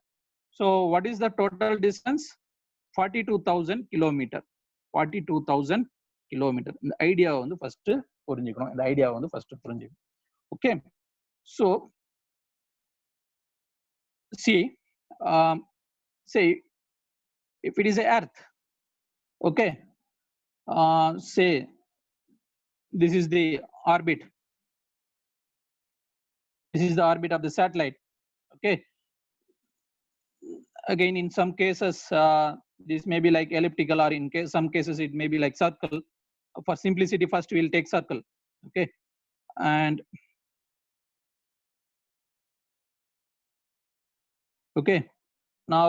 So what is the total distance? 42,000 kilometer. 42,000 kilometer. இந்த idea வந்து first புரிஞ்சுக்கணும். இந்த idea வந்து first புரிஞ்சுக்கணும். Okay, so see, say if it is a earth, okay, say this is the orbit. This is the orbit of the satellite. Okay. Again, in some cases, this may be like elliptical, or in some cases it may be like circle. For simplicity, first we'll take circle. Okay, and okay, now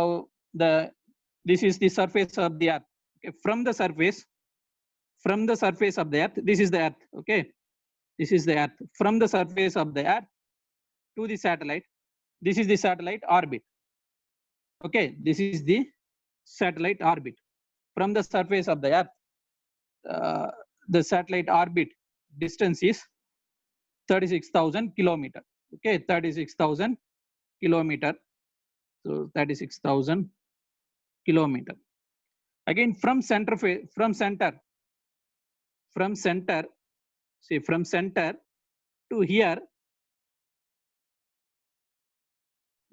this is the surface of the earth. Okay, from the surface of the earth, this is the earth. Okay, this is the earth. From the surface of the earth to the satellite, this is the satellite orbit. Okay, this is the satellite orbit. From the surface of the earth, the satellite orbit distance is 36,000 kilometer. Okay, 36,000 kilometer. So 36,000 kilometer. Again, from center, say from center to here,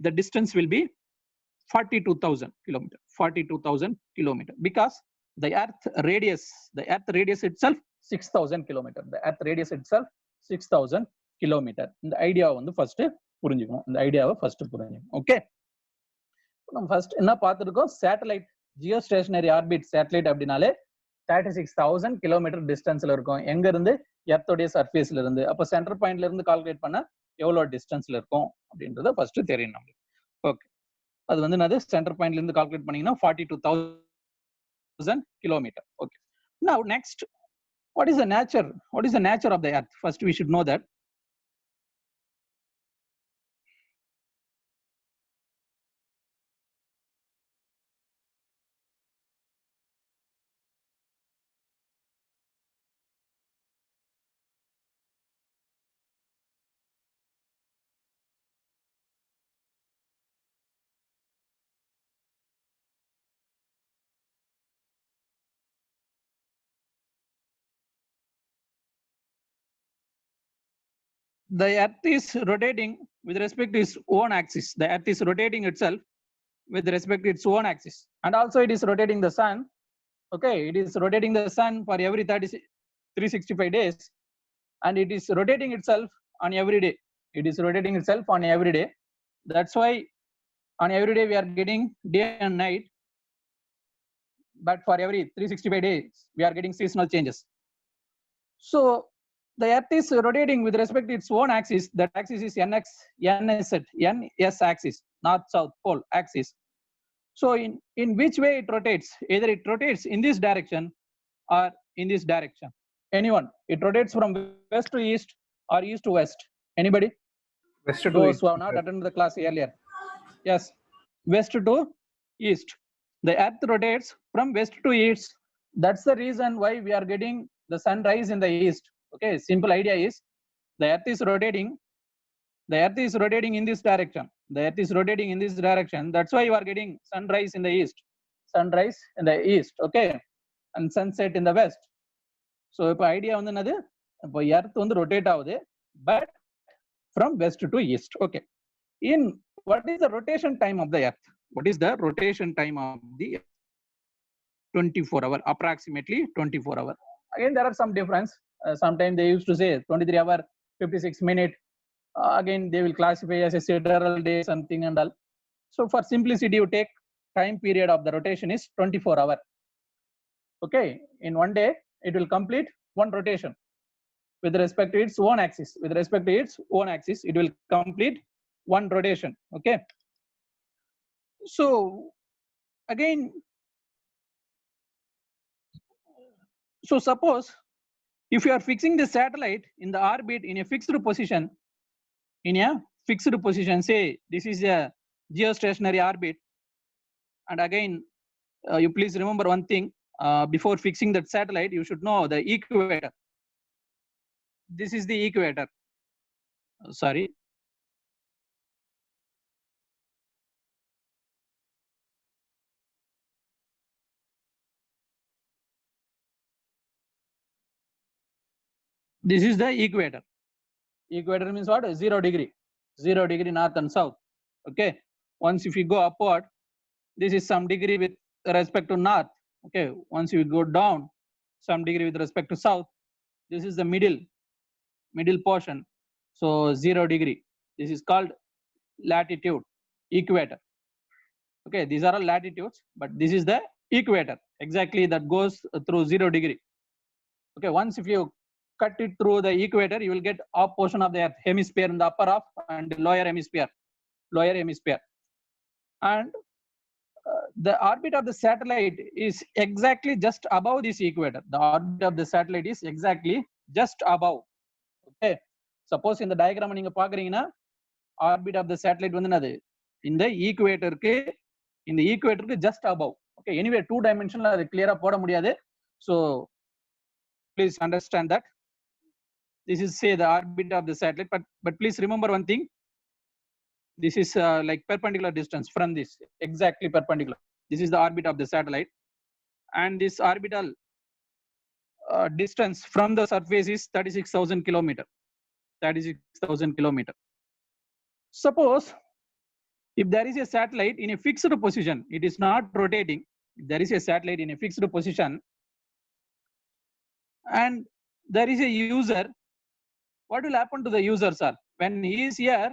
the distance will be 42,000 kilometer. 42,000 kilometer, because the earth radius itself 6,000 kilometer. The earth radius itself 6,000 kilometer. இந்த ஐடியாவை வந்து first புரிஞ்சுக்கணும். இந்த ஐடியாவை first புரிஞ்சுக்கணும். Okay, நம்ம first என்ன பார்த்துருக்கோம்? Satellite, Jio stationary orbit satellite அப்படின்னாலே 36,000 கிலோமீட்டர் டிஸ்டன்ஸ்ல இருக்கும். எங்க இருந்து? எர்த்தோடைய சர்ஃபேஸ்ல இருந்து. அப்போ சென்டர் பாயிண்ட்ல இருந்து கால்குலேட் பண்ணா எவ்வளவு டிஸ்டன்ஸ்ல இருக்கும் அப்படின்றத ஃபர்ஸ்ட் தெரியும் நம்மளுக்கு. ஓகே, அது வந்து என்னது சென்டர் பாயிண்ட்ல இருந்து கால்குலேட் பண்ணீங்கன்னா 42,000 kilometer. Okay, now next, what is the nature of the earth? First we should know that. the earth is rotating with respect to its own axis. The earth is rotating itself with respect to its own axis, and also it is rotating the sun. Okay, it is rotating the sun for every 365 days, and it is rotating itself on every day. It is rotating itself on every day. That's why on every day we are getting day and night, but for every 365 days we are getting seasonal changes. So the earth is rotating with respect to its own axis. That axis is NS axis, north south pole axis. So in which way it rotates? Either it rotates in this direction or in this direction. Anyone? It rotates from west to east or east to west. Anybody? West to Those east. who have not attended the class earlier. Yes, west to east. The earth rotates from west to east. That's the reason why we are getting the sunrise in the east. Okay, simple idea is the earth is rotating. The earth is rotating in this direction. The earth is rotating in this direction. That's why you are getting sunrise in the east. Sunrise in the east. Okay, and sunset in the west. So if idea on another, earth on the rotate out there, but from west to east. Okay. In what is the rotation time of the earth? What is the rotation time of the earth? 24 hour, approximately 24 hour. Again, there are some difference. Sometimes they used to say 23 hour, 56 minute. Again, they will classify as a sidereal day, something and all. So for simplicity, you take time period of the rotation is 24 hour. Okay, in one day, it will complete one rotation with respect to its own axis. With respect to its own axis, it will complete one rotation. Okay. So again, so suppose if you are fixing the satellite in the orbit in a fixed position, say this is a geostationary orbit, and again, you please remember one thing, before fixing that satellite, you should know the equator. This is the equator. Sorry. This is the equator. Equator means what? 0 degree. 0 degree north and south. Okay. Once if you go upward, this is some degree with respect to north. Okay. Once you go down, some degree with respect to south. This is the middle portion. So 0 degree. This is called latitude, equator. Okay. These are all latitudes, but this is the equator. Exactly, that goes through 0 degree. Okay. Once if you cut it through the equator, you will get off portion of the earth hemisphere in the upper half and lower hemisphere. And the orbit of the satellite is exactly just above this equator. The orbit of the satellite is exactly just above. Okay. Suppose in the diagram நீங்க பாக்குறீங்கன்னா orbit of the satellite வந்து என்னது இந்த ஈக்குவேட்டருக்கு just above. Okay. Anyway, 2 dimensional அது clear-ஆ போட முடியாது. So please understand that. This is say the orbit of the satellite, but please remember one thing. This is like perpendicular distance from this, exactly perpendicular. This is the orbit of the satellite, and this orbital distance from the surface is 36,000 kilometer. 36,000 kilometer. Suppose if there is a satellite in a fixed position, it is not rotating. If there is a satellite in a fixed position, and there is a user, what will happen to the user, sir? When he is here,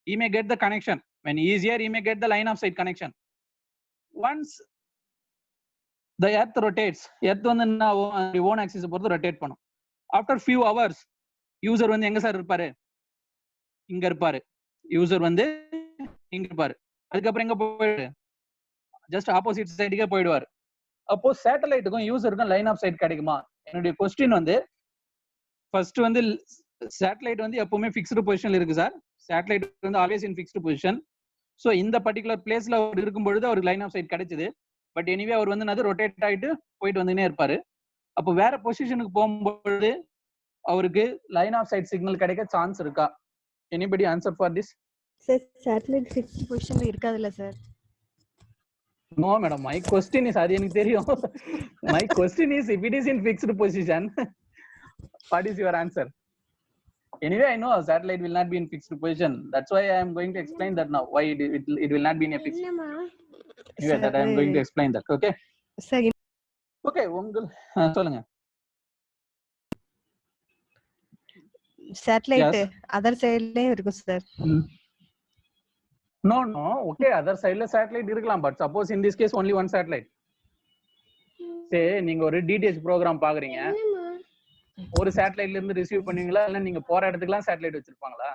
he may get the connection. When he is here, he may get the line of sight connection. Once the earth rotates, earth on the own axis rotate panum. After few hours, user வந்து எங்க sir இருப்பாரு? இங்க இருப்பாரு. User வந்து இங்க இருப்பாரு. அதுக்கப்புறம் எங்க போயிடு? Just opposite side-க்கே போயிடுவாரு. அப்போ சேட்டலைட்டுக்கும் யூசருக்கும் லைன் ஆஃப் சைட் கிடைக்குமா? என்னுடைய கொஸ்டின் வந்து ஃபர்ஸ்ட் வந்து சேட்டலைட் வந்து எப்பவுமே ஃபிக்ஸ்டு பொசிஷன்ல இருக்கு சார். சேட்டலைட் வந்து always in fixed position. So இந்த பர்டிகுலர் பிளேஸ்ல அவர் இருக்கும்பொழுது அவருக்கு லைன் ஆஃப் சைட் கிடைச்சது. பட் எனிவே அவர் வந்து அது ரொட்டேட் ஆகிட்டு போயிட்டு வந்துனே இருப்பாரு. அப்போ வேற பொசிஷனுக்கு போகும்பொழுது அவருக்கு லைன் ஆஃப் சைட் சிக்னல் கிடைக்க சான்ஸ் இருக்கா? Anybody answer for this? Sir satellite fixed பொசிஷன்ல இருக்காதுல்ல sir? No madam, my question is, அது எனக்கு தெரியும். My question is, if it is in fixed position, what is your answer? Anyway, I know a satellite will not be in fixed position. That's why I am going to explain that now. Why it will not be in a fixed. Anyway, that I am going to explain that. Okay. Sir Okay. சொல்லுங்க. Satellite Yes. Other சைடுலயும் இருக்கும் sir. No. Okay. Other side la satellite இருக்கலாம். But suppose in this case only one satellite. Say நீங்க ஒரு DTH program பாக்குறீங்க. ஒரு சேட்டலைட்ல இருந்து receive பண்ணுவீங்களா இல்ல நீங்க போற இடத்துக்குலாம் சேட்டலைட் வச்சிருப்பாங்களா?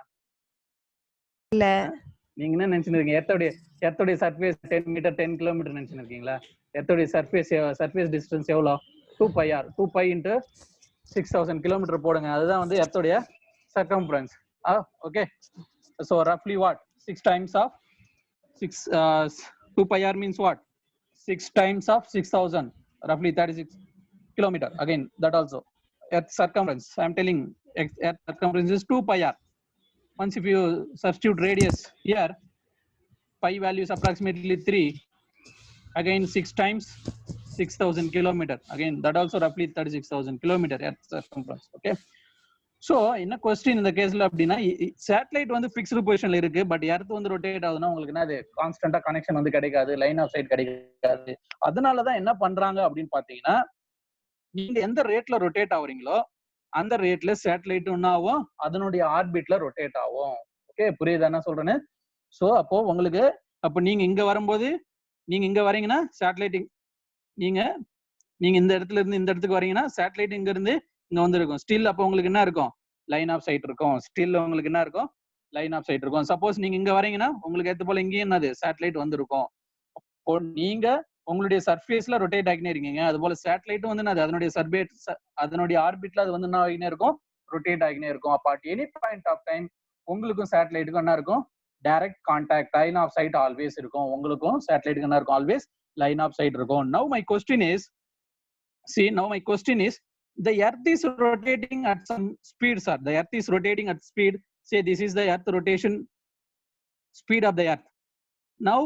இல்ல. நீங்க என்ன நினைச்சிருக்கீங்க? எர்த்தோட சர்ஃபேஸ் 10 மீட்டர் 10 கிலோமீட்டர் நினைச்சிருக்கீங்களா? எர்த்தோட சர்ஃபேஸ் டிஸ்டன்ஸ் எவ்வளவு? 2πr 2π into 6000 கிலோமீட்டர் போடுங்க. அதுதான் வந்து எர்த்தோட circumference. Okay. So roughly what? 6 times of 2πr means what? 6 times of 6000, roughly 36 kilometer. Again, that also Earth circumference. I am telling Earth circumference is 2πr. Once if you substitute radius here, pi value is approximately 3. Again 6 times 6000 kilometer. Again that also roughly 36,000 kilometer Earth circumference. Okay. So in a question in the case la appadina satellite வந்து fixed position la இருக்கு, but earth வந்து rotate ஆகுதுன்னா உங்களுக்கு என்ன அது கான்ஸ்டன்ட்டா connection வந்து கிடைக்காது, line of side கிடைக்காது. அதனால தான் என்ன பண்றாங்க அப்படின்னு பாத்தீங்கன்னா, நீங்க எந்த ரேட்ல ரொட்டேட் ஆகுறீங்களோ அந்த ரேட்ல சேட்டலைட் ஒன்னாவும் அதனுடைய ஆர்பிட்ல ரொட்டேட் ஆகும். ஓகே, புரியுதா என்ன சொல்றேன்னு? சோ அப்போ உங்களுக்கு அப்ப நீங்க இங்க வரும்போது நீங்க இங்க வரீங்கன்னா சேட்டலைட் நீங்க இந்த இடத்துல இருந்து இந்த இடத்துக்கு வரீங்கன்னா சேட்டலைட் இங்க இருந்து இங்க வந்துருக்கும். ஸ்டில் அப்போ உங்களுக்கு என்ன இருக்கும்? லைன் ஆஃப் சைட் இருக்கும். ஸ்டில் உங்களுக்கு என்ன இருக்கும்? லைன் ஆஃப் சைட் இருக்கும். சப்போஸ் நீங்க இங்க வரீங்கன்னா உங்களுக்கு ஏத்த போல இங்கேயும் என்னது சேட்டலைட் வந்திருக்கும். அப்போ நீங்க உங்களுடைய சர்ஃபேஸ்ல ரொட்டேட் ஆகினே இருக்கீங்க. அது போல சேட்டலைட்டும் வந்து அதனுடைய ஆர்பிட்ல அது வந்து என்ன ஆகினே இருக்கும்? ரொட்டேட் ஆகினே இருக்கும். அப்ப at any point of time உங்களுக்கும் சேட்டலைட்டுக்கும் என்ன இருக்கும்? Direct contact, line of sight always இருக்கும். உங்களுக்கும் சேட்டலைட்டுக்கு என்ன இருக்கும்? ஆல்வேஸ் line of sight இருக்கும். Now my question is, the earth is rotating at some speed, sir. The earth is rotating at speed. Say this is the earth rotation speed of the earth. Now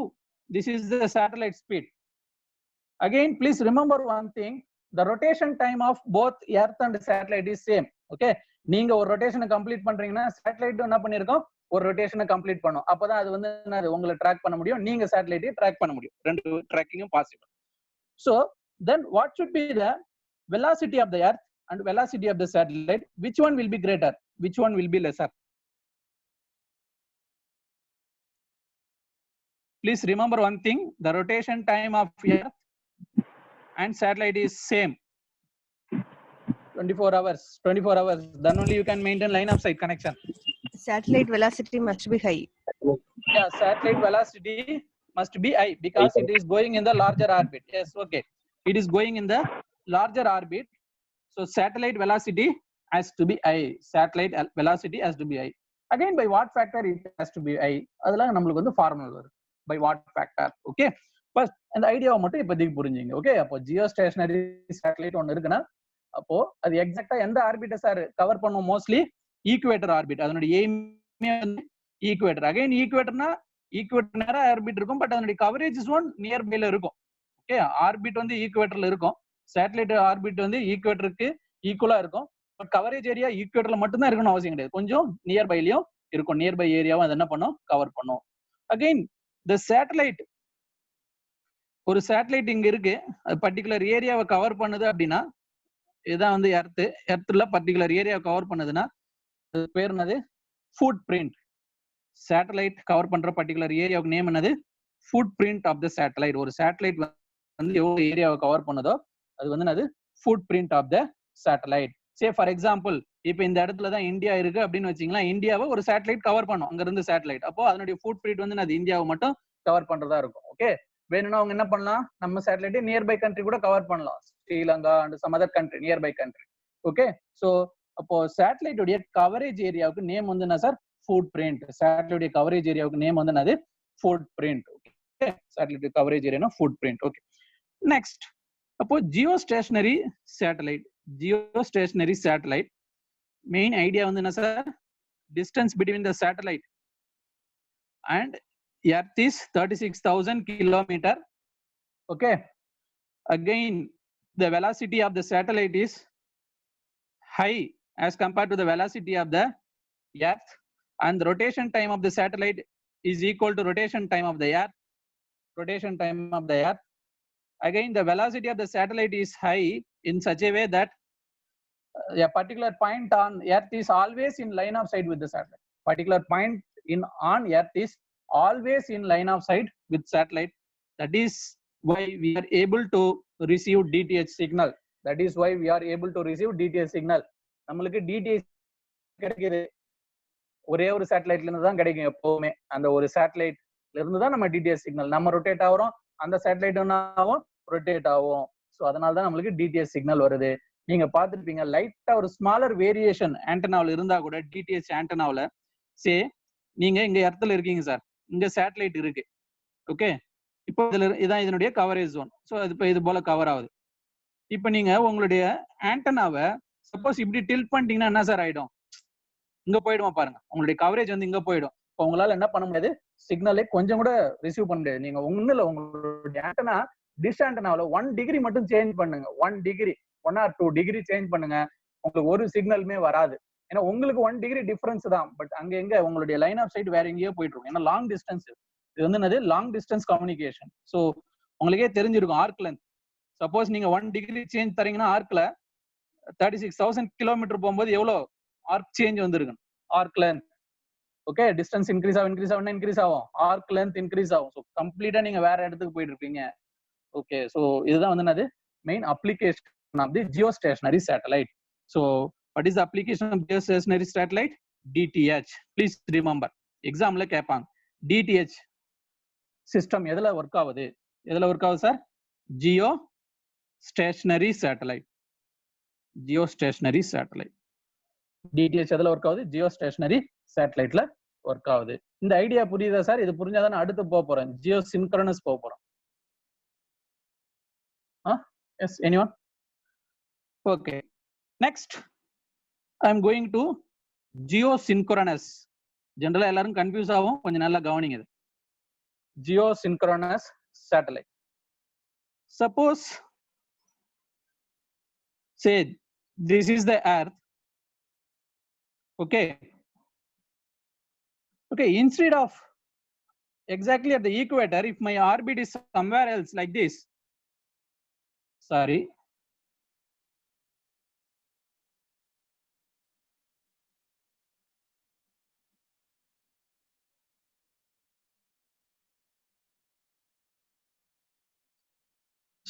this is the satellite speed. Again, please remember one thing, the rotation time of both earth and satellite is same. Okay, நீங்க ஒரு ரொட்டேஷனை complete பண்றீங்கன்னா satellite என்ன பண்ணிருக்கோம்? ஒரு ரொட்டேஷனை complete பண்ணும். அப்பதான் அது வந்து உங்களை ட்ராக் பண்ண முடியும், நீங்க சேட்டலைட்டை ட்ராக் பண்ண முடியும். ரெண்டு ட்ராக்கிங்கும் possible. So then what should be the velocity of the earth and velocity of the satellite? Which one will be greater? Which one will be lesser? Please remember one thing, the rotation time of earth and satellite is same. 24 hours. Then only you can maintain line of sight connection. Satellite velocity must be high. Yeah, satellite velocity must be high because it is going in the larger orbit. Yes, okay. It is going in the larger orbit. So satellite velocity has to be high. Satellite velocity has to be high. Again, by what factor it has to be high? அதெல்லாம் நமக்கு வந்து formula வரும். By what factor? Okay. First அந்த ஐடியாவை மட்டும் இப்போதைக்கு புரிஞ்சுங்க. Okay, அப்போ ஜியோ ஸ்டேஷனரி சேட்டலைட் ஒன்று இருக்குன்னா அப்போ அது எக்ஸாக்டா எந்த ஆர்பிட்டை சார் கவர் பண்ணும்? Mostly equator orbit. அதனுடைய எய்மே வந்து ஈக்குவேட்டர். அகைன் ஈக்குவேட்டர்னா ஈக்குவேட்டர் நேரா ஆர்பிட் இருக்கும், பட் அதனுடைய கவரேஜ் ஒன் நியர்பைல இருக்கும். ஓகே, ஆர்பிட் வந்து ஈக்குவேட்டர்ல இருக்கும், சேட்டலைட் ஆர்பிட் வந்து ஈக்குவேட்டருக்கு ஈக்குவலா இருக்கும். பட் கவரேஜ் ஏரியா ஈக்குவேட்டர்ல மட்டும் தான் இருக்கணும் அவசியம் கிடையாது, கொஞ்சம் நியர்பைலயும் இருக்கும். நியர்பை ஏரியாவும் அது என்ன பண்ணும்? கவர் பண்ணும். அகைன் த சேட்டலைட், ஒரு சேட்டலைட் இங்க இருக்கு, அது பர்டிகுலர் ஏரியாவை கவர் பண்ணுது அப்படின்னா இதுதான் வந்து எர்த்ல பர்டிகுலர் ஏரியாவை கவர் பண்ணுதுன்னா அது பேர் என்னது? Footprint. சேட்டலைட் கவர் பண்ற பர்டிகுலர் ஏரியாவுக்கு நேம் என்னது? Footprint of the satellite. ஒரு சேட்டலைட் வந்து எவ்வளவு ஏரியாவை கவர் பண்ணுதோ அது வந்து என்னது? Footprint of the satellite. Say for example இப்போ இந்த இடத்துல தான் இந்தியா இருக்கு அப்படின்னு வச்சீங்களா, இந்தியாவை ஒரு சேட்டலைட் கவர் பண்ணும் அங்க இருந்து சேட்டலைட். அப்போ அதனுடைய ஃபுட் பிரிண்ட் வந்து அது இந்தியாவை மட்டும் கவர் பண்றதா இருக்கும். ஓகே, வேணும்னா அவங்க என்ன பண்ணலாம்? நம்ம சேட்டலைட்டை நியர்பை கண்ட்ரி கூட கவர் பண்ணலாம், Sri Lanka and some other country, nearby country. Okay, so அப்போ சேட்டலைட்டுடைய கவரேஜ் ஏரியாவுக்கு நேம் வந்து என்ன சார்? Food print. சேட்டலைட்டுடைய கவரேஜ் ஏரியாவுக்கு நேம் வந்து என்னது? Food print. Okay, satellite coverage area food print. Okay, next அப்போ Jio stationary satellite main idea வந்து என்ன sir? Distance between the satellite and Earth is 36,000 kilometer. Okay, again the velocity of the satellite is high as compared to the velocity of the Earth, and the rotation time of the satellite is equal to rotation time of the Earth. Rotation time of the Earth. Again, the velocity of the satellite is high in such a way that a particular point on Earth is always in line of sight with the satellite. Particular point on Earth is always in line of sight with satellite. That is why we are able to receive DTH signal. That is why we are able to receive DTH signal. நம்மளுக்கு DTH கிடைக்குது ஒரே ஒரு சேட்டலைட்ல இருந்து தான் கிடைக்கும் எப்பவுமே. அந்த ஒரு சேட்டலைட்ல இருந்து தான் நம்ம DTH சிக்னல் நம்ம ரொட்டேட் ஆகிறோம், அந்த சேட்டலைட் ஒன்னாவும் ரொட்டேட் ஆகும். ஸோ அதனால தான் நம்மளுக்கு DTH சிக்னல் வருது. நீங்க பார்த்துருப்பீங்க லைட்டா ஒரு ஸ்மாலர் வேரியேஷன் ஆண்டனாவில் இருந்தா கூட DTH ஆண்டனாவில் சே நீங்க இங்க இடத்துல இருக்கீங்க சார், இங்க சேட்டலைட் இருக்கு. ஓகே, இப்போ இதான் இதனுடைய கவரேஜ் ஜோன். ஸோ இப்போ இது போல கவர் ஆகுது. இப்போ நீங்க உங்களுடைய ஆண்டனாவை சப்போஸ் இப்படி டில்ட் பண்ணிட்டீங்கன்னா என்ன சார் ஆயிடும்? இங்க போயிடுமா பாருங்க, உங்களுடைய கவரேஜ் வந்து இங்க போயிடும். இப்போ உங்களால என்ன பண்ண முடியாது, சிக்னலை கொஞ்சம் கூட ரிசீவ் பண்ண முடியாது. நீங்க ஒண்ணு இல்ல, உங்களுடைய ஆண்டனா டிஷ் ஆண்டனாவில் 1 டிகிரி மட்டும் சேஞ்ச் பண்ணுங்க. 1 டிகிரி 1 or 2 டிகிரி சேஞ்ச் பண்ணுங்க, உங்களுக்கு ஒரு சிக்னலுமே வராது. ஏன்னா உங்களுக்கு 1 டிகிரி டிஃபரன்ஸ் தான். பட் அங்க எங்க உங்களுடைய லைன் ஆஃப் சைட் வேற எங்கேயோ போயிட்டு இருக்கும். ஏன்னா லாங் டிஸ்டன்ஸ் இது வந்து என்னது, லாங் டிஸ்டன்ஸ் கம்யூனிகேஷன். ஸோ உங்களுக்கே தெரிஞ்சிருக்கும் ஆர்க் லென்த். சப்போஸ் நீங்க 1 டிகிரி சேஞ்ச் தரீங்கன்னா ஆர்க்ல 36,000 கிலோமீட்டர் போகும்போது எவ்வளவு ஆர்க் சேஞ்ச் வந்துருக்கு, arc length. Okay, distance increase ஆகும், இன்க்ரீஸ் ஆகும், ஆர்க் லென்த் இன்க்ரீஸ் ஆகும். ஸோ கம்ப்ளீட்டா நீங்க வேற இடத்துக்கு போயிட்டு இருப்பீங்க. ஓகே, ஸோ இதுதான் வந்து என்னது main application of the geostationary satellite. So what is the application of geostationary satellite? DTH. Please remember, எக்ஸாம்ல கேட்பாங்க DTH சிஸ்டம் எதுல ஒர்க் ஆகுது, sir? Geostationary satellite. DTH எதுல ஒர்க் ஆகுது? ஜியோ ஸ்டேஷனரி சேட்டலைட்ல ஒர்க் ஆகுது. இந்த ஐடியா புரியுதா சார்? இது புரிஞ்சாதான் நான் அடுத்து போக போறேன், ஜியோ சின்க்ரோனஸ் போக போறோம். Yes, anyone? Okay, next I am going to geosynchronous. ஜெனரலா எல்லாரும் கன்ஃபியூஸ் ஆகும், கொஞ்சம் நல்லா கவனிங்க. இது geosynchronous satellite. Suppose say this is the earth. Okay, instead of exactly at the equator, if my orbit is somewhere else like this, sorry,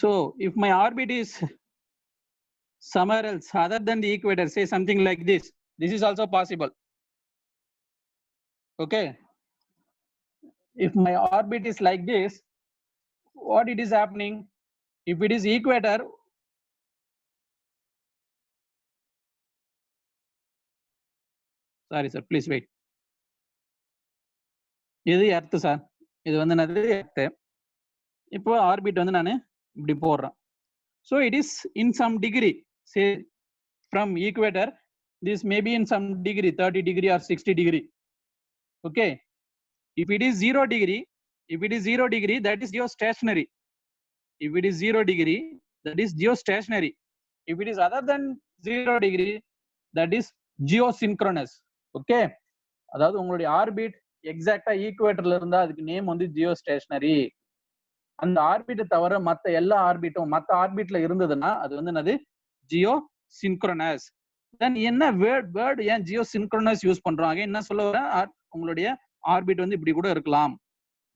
so if my orbit is somewhere else other than the equator, say something like this, this is also possible. Okay, if my orbit is like this, what it is happening? If it is equator, sorry sir, please wait. இது earth sir, இது வந்து என்னது earth. இப்போ orbit வந்து நான் இப்படி போடுறேன். So it is in some degree, say from equator, this may be in some degree, 30 degree or 60 degree. Okay, if it is 0 degree, that is geostationary. If it is 0 degree, that is geostationary. If it is other than 0 degree, that is geosynchronous. Okay, அதாவது உங்களுடைய orbit எக்ஸாக்டா ஈக்குவேட்டர்ல இருந்தா அதுக்கு name வந்து geostationary. அந்த ஆர்பிட்டை தவிர மற்ற எல்லா ஆர்பிட்டும் மற்ற ஆர்பிட்ல இருந்ததுன்னா அது வந்து என்னது, ஜியோ சின்க்ரோனஸ். தென் என்ன வேர்ட் ஏன் ஜியோ சின்க்ரோனஸ் யூஸ் பண்றோம்? என்ன சொல்ல வரேன், உங்களுடைய ஆர்பிட் வந்து இப்படி கூட இருக்கலாம்.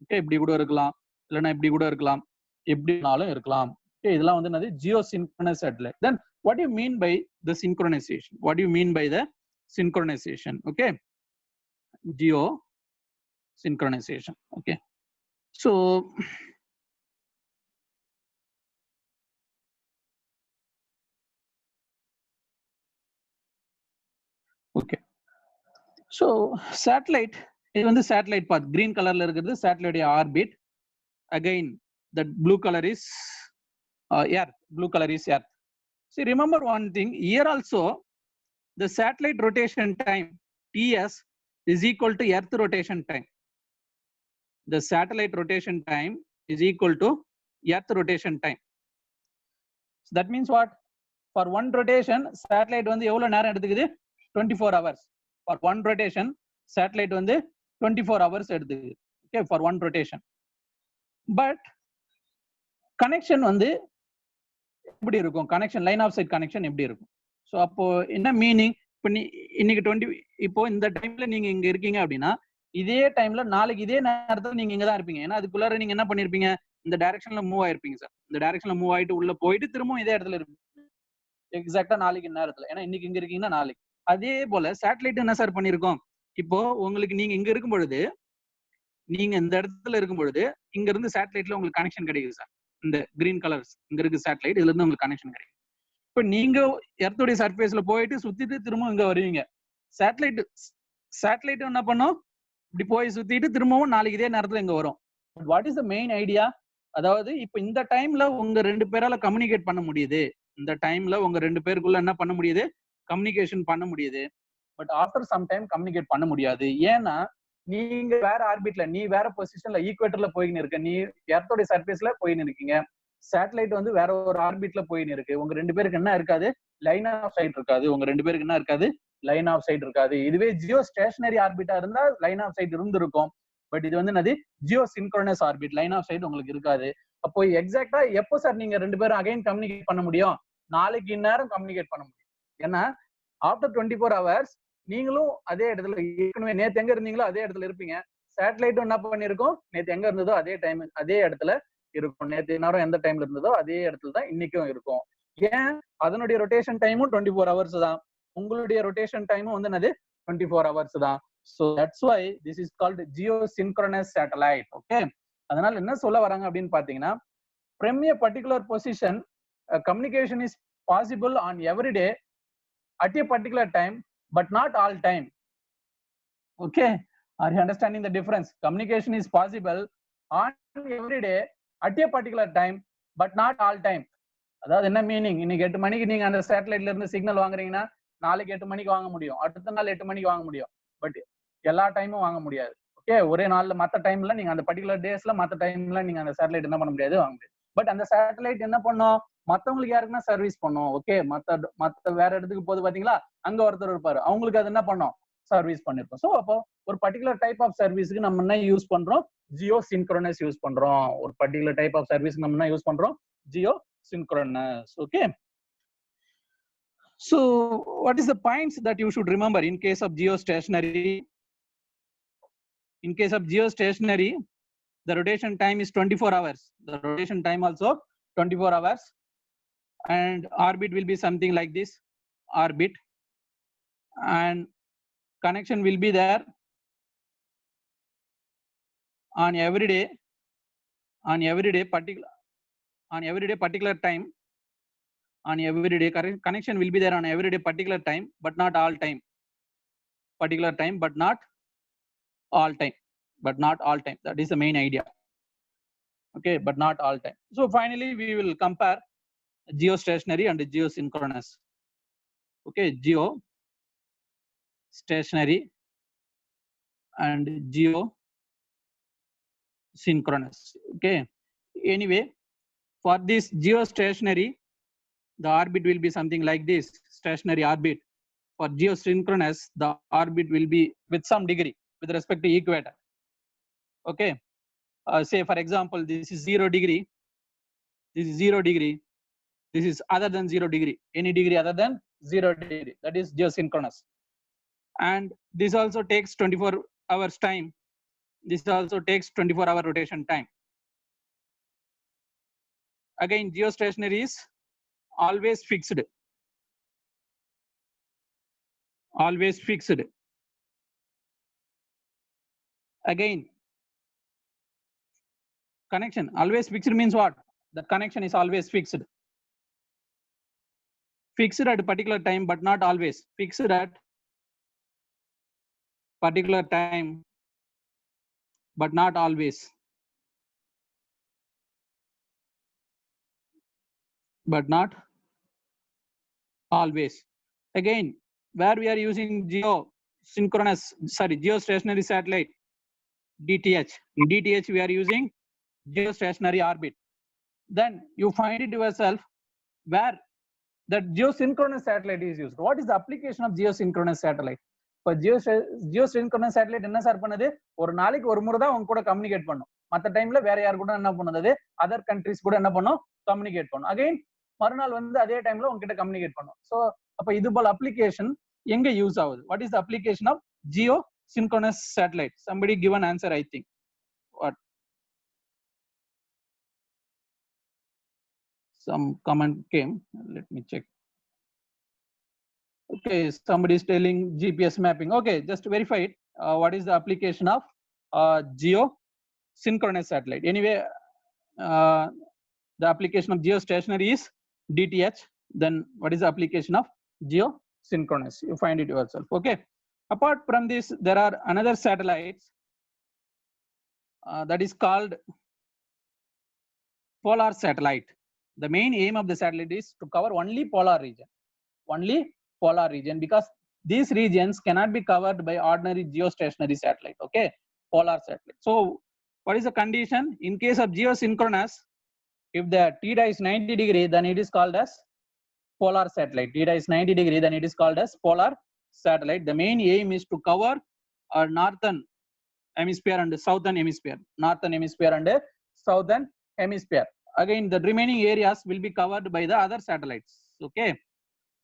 ஓகே, இப்படி கூட இருக்கலாம், இல்லைன்னா இப்படி கூட இருக்கலாம், எப்படினாலும் இருக்கலாம். ஓகே, இதெல்லாம் வந்து என்னது, Jio synchronous satellite. Then what do you mean by the synchronization? What do you mean by the synchronization? Okay, geo synchronization. Okay, so okay, so satellite, இது வந்து satellite path, green colorல இருக்குது satellite orbit. Again that blue color is earth, blue color is earth. See, remember one thing here also, the satellite rotation time TS is equal to earth rotation time. The satellite rotation time is equal to earth rotation time. So that means what? For one rotation satellite வந்து எவ்வளவு நேரம் எடுத்துக்குது? 24 hours. For one rotation, satellite வந்து 24 hours எடுத்துக்குது. Okay, for one rotation. But connection வந்து எப்படி இருக்கும்? Connection line of sight connection எப்படி இருக்கும்? ஸோ அப்போ என்ன மீனிங்? இப்போ இன்னைக்கு 20 இப்போ இந்த டைம்ல நீங்க இங்க இருக்கீங்க அப்படின்னா இதே டைம்ல நாளைக்கு இதே நேரத்துல நீங்க இங்க தான் இருப்பீங்க. ஏன்னா அதுக்குள்ளார நீங்க என்ன பண்ணிருப்பீங்க? இந்த டைரக்ஷன்ல மூவ் ஆயிருப்பீங்க சார். இந்த டைரக்ஷன்ல மூவ் ஆயிட்டு உள்ள போயிட்டு திரும்பவும் இதே இடத்துல இருப்பீங்க எக்ஸாக்டா நாளைக்கு நேரத்துல. ஏன்னா இன்னைக்கு இங்க இருக்கீங்கன்னா நாளைக்கு. அதே போல சேட்டலைட் என்ன சார் பண்ணிருக்கோம்? இப்போ உங்களுக்கு நீங்க இங்க இருக்கும் பொழுது, நீங்க இந்த இடத்துல இருக்கும் பொழுது இங்க இருந்து சேட்டலைட்ல உங்களுக்கு கனெக்ஷன் கிடைக்குது சார். இந்த கிரீன் கலர்ஸ் இங்க இருக்கு சேட்டலைட், இதுல இருந்து உங்களுக்கு கனெக்ஷன் கிடைக்கும். இப்ப நீங்க எர்த்துடைய சர்ஃபேஸ்ல போயிட்டு சுத்திட்டு திரும்ப இங்க வருவீங்க. சேட்டலைட் என்ன பண்ணும்? இப்படி போய் சுத்திட்டு திரும்பவும் நாளைக்கு இதே நேரத்துல இங்க வரும். What is the main idea? அதாவது இப்ப இந்த டைம்ல உங்க 2 பேரால கம்யூனிகேட் பண்ண முடியுது. இந்த டைம்ல உங்க 2 பேருக்குள்ள என்ன பண்ண முடியுது? கம்யூனிகேஷன் பண்ண முடியுது. But after some time communicate பண்ண முடியாது. ஏன்னா நீங்க வேற ஆர்பிட்ல, நீ வேற பொசிஷன்ல ஈக்குவேட்டர்ல போயின்னு இருக்க, நீ எர்த்தோட சர்ஃபேஸ்ல போயின்னு இருக்கீங்க. சேட்டலைட் வந்து வேற ஒரு ஆர்பிட்ல போயின்னு இருக்கு. உங்க 2 பேருக்கு என்ன இருக்காது? லைன் ஆஃப் சைட் இருக்காது. உங்க 2 பேருக்கு என்ன இருக்காது? லைன் ஆஃப் சைட் இருக்காது. இதுவே ஜியோ ஸ்டேஷனரி ஆர்பிட்டா இருந்தா லைன் ஆஃப் சைட் இருந்திருக்கும். பட் இது வந்து என்னது? Geosynchronous orbit, line of sight உங்களுக்கு இருக்காது. அப்போ எக்ஸாக்டா எப்போ சார் நீங்க 2 பேரும் அகைன் கம்யூனிகேட் பண்ண முடியும்? நாளைக்கு இந்நேரம் கம்யூனிகேட் பண்ண முடியும். ஏன்னா ஆஃப்டர் 24 hours நீங்களும் அதே இடத்துல ஏற்கனவே நேத்து எங்க இருந்தீங்களோ அதே இடத்துல இருப்பீங்க. சேட்டலைட்டும் என்ன பண்ணிருக்கும்? நேத்து எங்க இருந்ததோ அதே டைம் அதே இடத்துல இருக்கும். நேத்து நேரம் எந்த டைம்ல இருந்ததோ அதே இடத்துல தான் இன்னைக்கும் இருக்கும். ஏன்? அதனுடைய ரொட்டேஷன் டைமும் 24 hours தான். உங்களுடைய ரொட்டேஷன் டைமும் வந்து என்னது? 24 hours தான். So that's why this is called geosynchronous satellite. Okay, அதனால என்ன சொல்ல வராங்க அப்படின்னு பாத்தீங்கன்னா, from a particular position communication is possible on every day at a particular time but not all time. Okay, are you understanding the difference? Communication is possible on every day at a particular time but not all time. அதாவது என்ன meaning? இன்னைக்கு 8 மணிக்கு நீங்க அந்த சேட்டலைட்ல இருந்து signal வாங்குறீங்கன்னா நாளைக்கு 8 மணிக்கு வாங்க முடியும், அடுத்த நாள் 8 மணிக்கு வாங்க முடியும். பட் எல்லா டைமும் வாங்க முடியாது. ஓகே, ஒரே நாள்ல மற்ற டைம்ல நீங்க அந்த பர்டிகுலர் டேஸ்ல மற்ற டைம்ல நீங்க அந்த சேட்டலைட் என்ன பண்ண முடியாது? வாங்க முடியாது. பட் அந்த சேட்டலைட் என்ன பண்ணும்? மத்தவங்களுக்கு யாருக்குன்னா சர்வீஸ் பண்ணும். ஓகே, மத்த வேற இடத்துக்கு போது பாத்தீங்களா, அங்க ஒருத்தர் இருப்பாரு, அவங்களுக்கு அது என்ன பண்ணும்? சர்வீஸ் பண்ணிருப்போம். ஸோ அப்போ ஒரு பர்டிகுலர் டைப் ஆஃப் சர்வீஸ்க்கு நம்ம என்ன யூஸ் பண்றோம்? ஜியோ சின்க்ரோனஸ் யூஸ் பண்றோம். ஒரு பர்டிகுலர் டைப் ஆஃப் சர்வீஸ்க்கு நம்ம என்ன யூஸ் பண்றோம்? Jio synchronous. Okay, so what is the points that you should remember in case of geostationary? In case of geostationary, the rotation time is 24 hours. The rotation time also 24 hours, and orbit will be something like this orbit, and connection will be there on every day particular time. On every day connection will be there on every day particular time but not all time. Particular time but not all time. That is the main idea. Okay, but not all time. So finally we will compare geostationary and geosynchronous. Okay, geostationary and geosynchronous. Okay, anyway, for this geostationary, the orbit will be something like this, stationary orbit. For geosynchronous, the orbit will be with some degree with respect to equator. Okay, say for example, this is 0 degree, this is 0 degree, this is other than 0 degree, any degree other than 0 degree, that is geosynchronous. And this also takes 24 hours time. This also takes 24-hour rotation time. Again, geostationary is always fixed. Always fixed. Again, connection always fixed means what? The connection is always fixed. Fixed at a particular time but not always. Fixed at particular time but not always. But not always. Again, where we are using geostationary satellite, DTH. In DTH we are using geostationary orbit. Then you find it yourself where that geosynchronous satellite is used. What is the application of geosynchronous satellite? இப்போ Jio synchronous satellite என்ன sir பண்ணுது, ஒரு நாளைக்கு ஒரு முறை தான் அவங்க கூட கம்யூனிகேட் பண்ணும். மற்ற டைம்ல வேற யார் கூட என்ன பண்ணுது, அதர் கண்ட்ரிஸ் கூட என்ன பண்ணும், கம்யூனிகேட் பண்ணும். அகைன் மறுநாள் வந்து அதே டைம்ல உங்ககிட்ட கம்யூனிகேட் பண்ணும். ஸோ அப்ப இது போல அப்ளிகேஷன் எங்க யூஸ் ஆகுது? What is the application of geo synchronous satellite? Somebody give an answer, I think. What? Some comment came. Let me check. Okay, somebody is telling GPS mapping. Okay, just verify it. What is the application of geo synchronous satellite? Anyway, the application of geostationary is DTH. Then what is the application of geo synchronous? You find it yourself. Okay. Apart from this, there are another satellites that is called polar satellite. The main aim of the satellite is to cover only polar region. Only polar region, because these regions cannot be covered by ordinary geostationary satellite. Okay, polar satellite. So what is the condition? In case of geosynchronous, if the theta is 90 degree, then it is called as polar satellite. Theta is 90 degree, then it is called as polar satellite. The main aim is to cover our northern hemisphere and southern hemisphere. Northern hemisphere and southern hemisphere. Again, the remaining areas will be covered by the other satellites. Okay,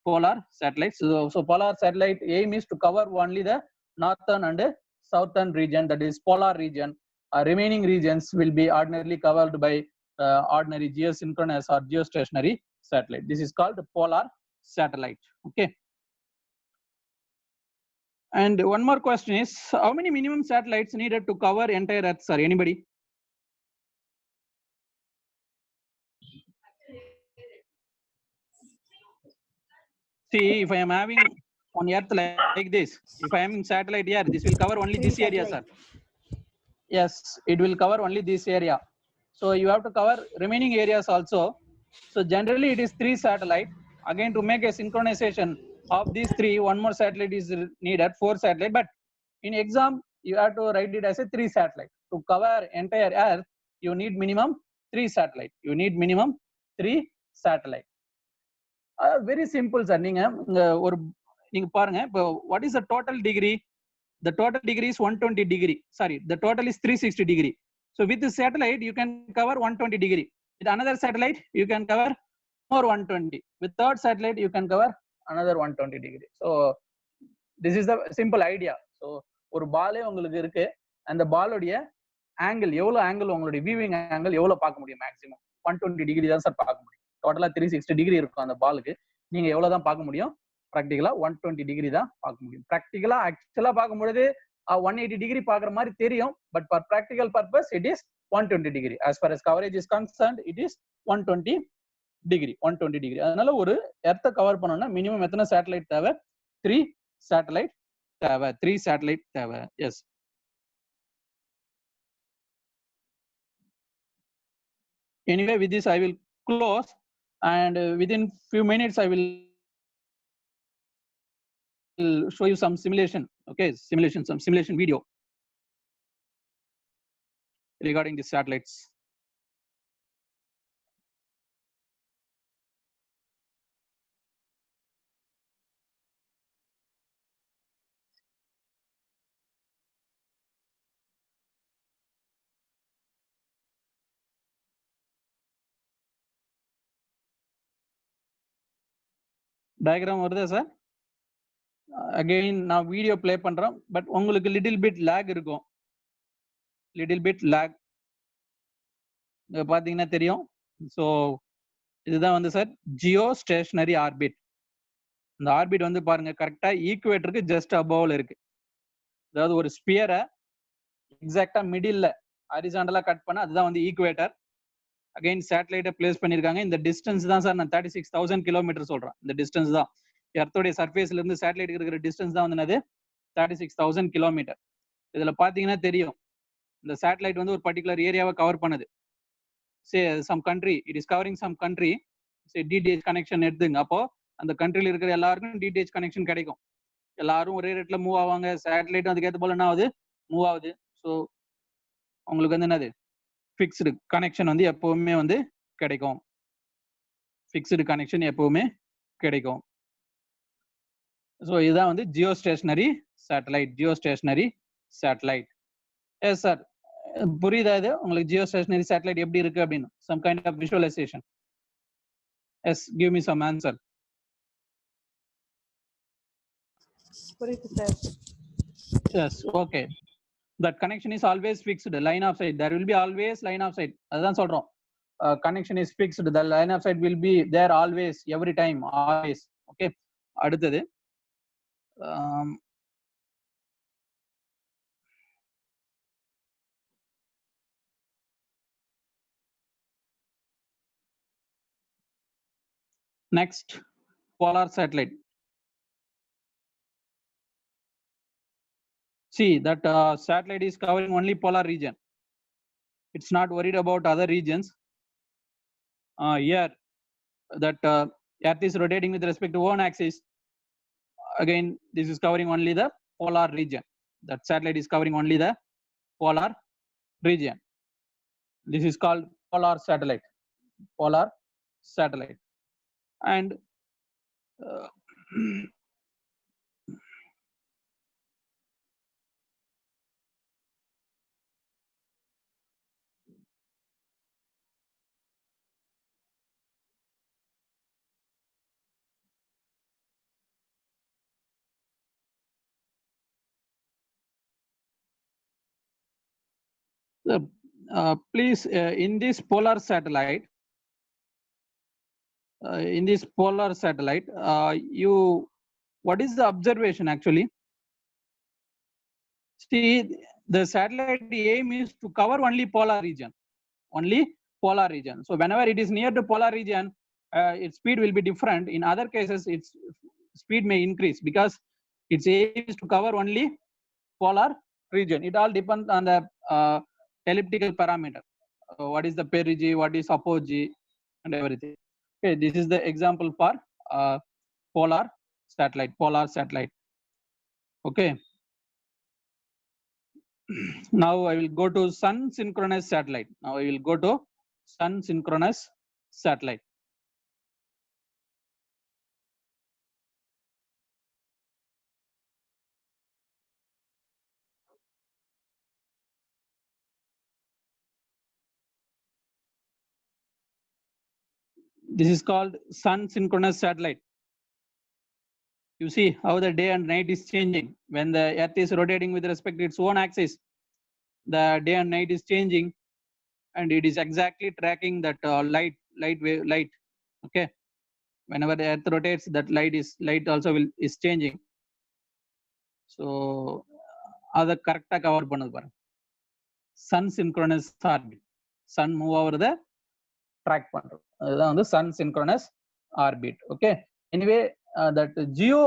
polar satellites. So polar satellite aim is to cover only the northern and southern region, that is polar region. Remaining regions will be ordinarily covered by ordinary geosynchronous or geostationary satellite. This is called polar satellite. Okay. And one more question is, how many minimum satellites needed to cover entire Earth, sir? Anybody? See, if I am having on Earth like this, if I am in satellite here, this will cover only this area, sir. Yes, it will cover only this area. So you have to cover remaining areas also. So generally it is 3 satellite. Again, to make a synchronization of these 3, one more satellite is needed, 4 satellite. But in exam, you have to write it as a 3 satellite. To cover entire Earth, you need minimum 3 satellite. You need minimum 3 satellite. Very simple, sir. நீங்க பாருங்க, இப்போ what is the total degree? The total degree is 120 degree. Sorry, the total is 360 degree. So with the satellite, you can cover 120 degree. With another satellite, you can cover more 120. With third satellite, you can cover another 120 degree. So this is the simple idea. So ஒரு பாலே உங்களுக்கு இருக்கு, அந்த பாலோடைய angle எவ்வளவு angle, உங்களுடைய viewing angle எவ்வளவு பார்க்க முடியும்? மேக்ஸிமம் 120 டிகிரி தான் சார் பார்க்க முடியும். டோட்டலா 360 டிகிரி இருக்கும் அந்த பாலுக்கு. நீங்க எவ்வளவு தான் பார்க்க முடியும்? ப்ராக்டிகலா 120 டிகிரி தான் பார்க்க முடியும். ப்ராக்டிகலா ஆக்சுவலா பார்க்கும்பொழுது 180 டிகிரி பார்க்குற மாதிரி தெரியும். But for practical purpose it is 120 degree. as far as coverage is concerned, it is 120 degree. 120 degree. அதனால ஒரு எர்த்தை கவர் பண்ணணும்னா மினிமம் எத்தனை சேட்டலைட் தேவை? 3 சேட்டலைட் தேவை. 3 சேட்டலைட் தேவை. S. Anyway, with this I will close, and within few minutes I will show you some simulation. Okay, some simulation video regarding the satellites. Diagram வருதா sir? Again நான் video play பண்றேன், but உங்களுக்கு little bit lakh இருக்கும். Little bit lakh பாத்தீங்கன்னா தெரியும். So இதுதான் வந்து sir Jio stationary orbit. இந்த ஆர்பிட் வந்து பாருங்க கரெக்டா ஈக்குவேட்டருக்கு ஜஸ்ட் அபவ்ல இருக்கு. அதாவது ஒரு ஸ்பியரை எக்ஸாக்டா மிடில்ல ஹரிசாண்டலா கட் பண்ண அதுதான் வந்து ஈக்குவேட்டர். அகைன் சேட்டலைட்டை பிளேஸ் பண்ணிருக்காங்க. இந்த டிஸ்டன்ஸ் தான் சார் நான் 36,000 கிலோமீட்டர் சொல்றேன். இந்த டிஸ்டன்ஸ் தான் எர்த்தோடைய சர்ஃபேஸ்ல இருந்து சேட்டலைட் இருக்கிற டிஸ்டன்ஸ் தான் வந்து 36,000 கிலோமீட்டர். இதுல பாத்தீங்கன்னா தெரியும் இந்த சேட்டலைட் வந்து ஒரு பர்டிகுலர் ஏரியாவை கவர் பண்ணுது. Say some country, it is covering some country. Say DTH connection எடுத்துங்க. அப்போ அந்த கண்ட்ரில இருக்கிற எல்லாருக்கும் டிடிஹெச் கனெக்ஷன் கிடைக்கும். எல்லாரும் ஒரே ரேட்ல மூவ் ஆவாங்க. சேட்டலைட்டும் அதுக்கேற்ற போல என்ன ஆகுது, மூவ் ஆகுது. ஸோ உங்களுக்கு வந்து என்னது ஃபிக்ஸ்டு கனெக்ஷன் வந்து எப்பவுமே வந்து கிடைக்கும். ஃபிக்ஸ்டு கனெக்ஷன் எப்பவுமே கிடைக்கும். So இதான் வந்து geostationary satellite. Yes sir. புரியுதா இது உங்களுக்கு geostationary satellite எப்படி இருக்கு அப்படின்னு some kind of visualization. Yes, give me some answer. புரியுது sir. Yes, okay. That connection is always fixed, line of sight. There will be always line of sight. அதுதான் சொல்றோம். Connection is fixed. The line of sight will be there always, every time, always. Okay. அடுத்தது next, polar satellite. See that satellite is covering only polar region. It's not worried about other regions. Here that Earth is rotating with respect to one axis. Again, this is covering only the polar region. That satellite is covering only the polar region. This is called polar satellite. And please, in this polar satellite, what is the observation actually? See, the satellite aim is to cover only polar region. So whenever it is near the polar region, its speed will be different. In other cases, its speed may increase because its aim is to cover only polar region. It all depends on the elliptical parameter. What is the perigee, what is apogee, and everything. Okay, this is the example for polar satellite. Okay. Now I will go to sun synchronous satellite. This is called sun synchronous satellite. You see how the day and night is changing. When the Earth is rotating with respect to its own axis, the day and night is changing, and it is exactly tracking that light. Okay. Whenever the Earth rotates, that light also is changing. So அதை கரெக்டா cover பண்ணது பாருங்க. Sun synchronous orbit. Sun move over the track பண்றது. அதுதான் வந்து sun synchronous orbit. Okay. Anyway, that geo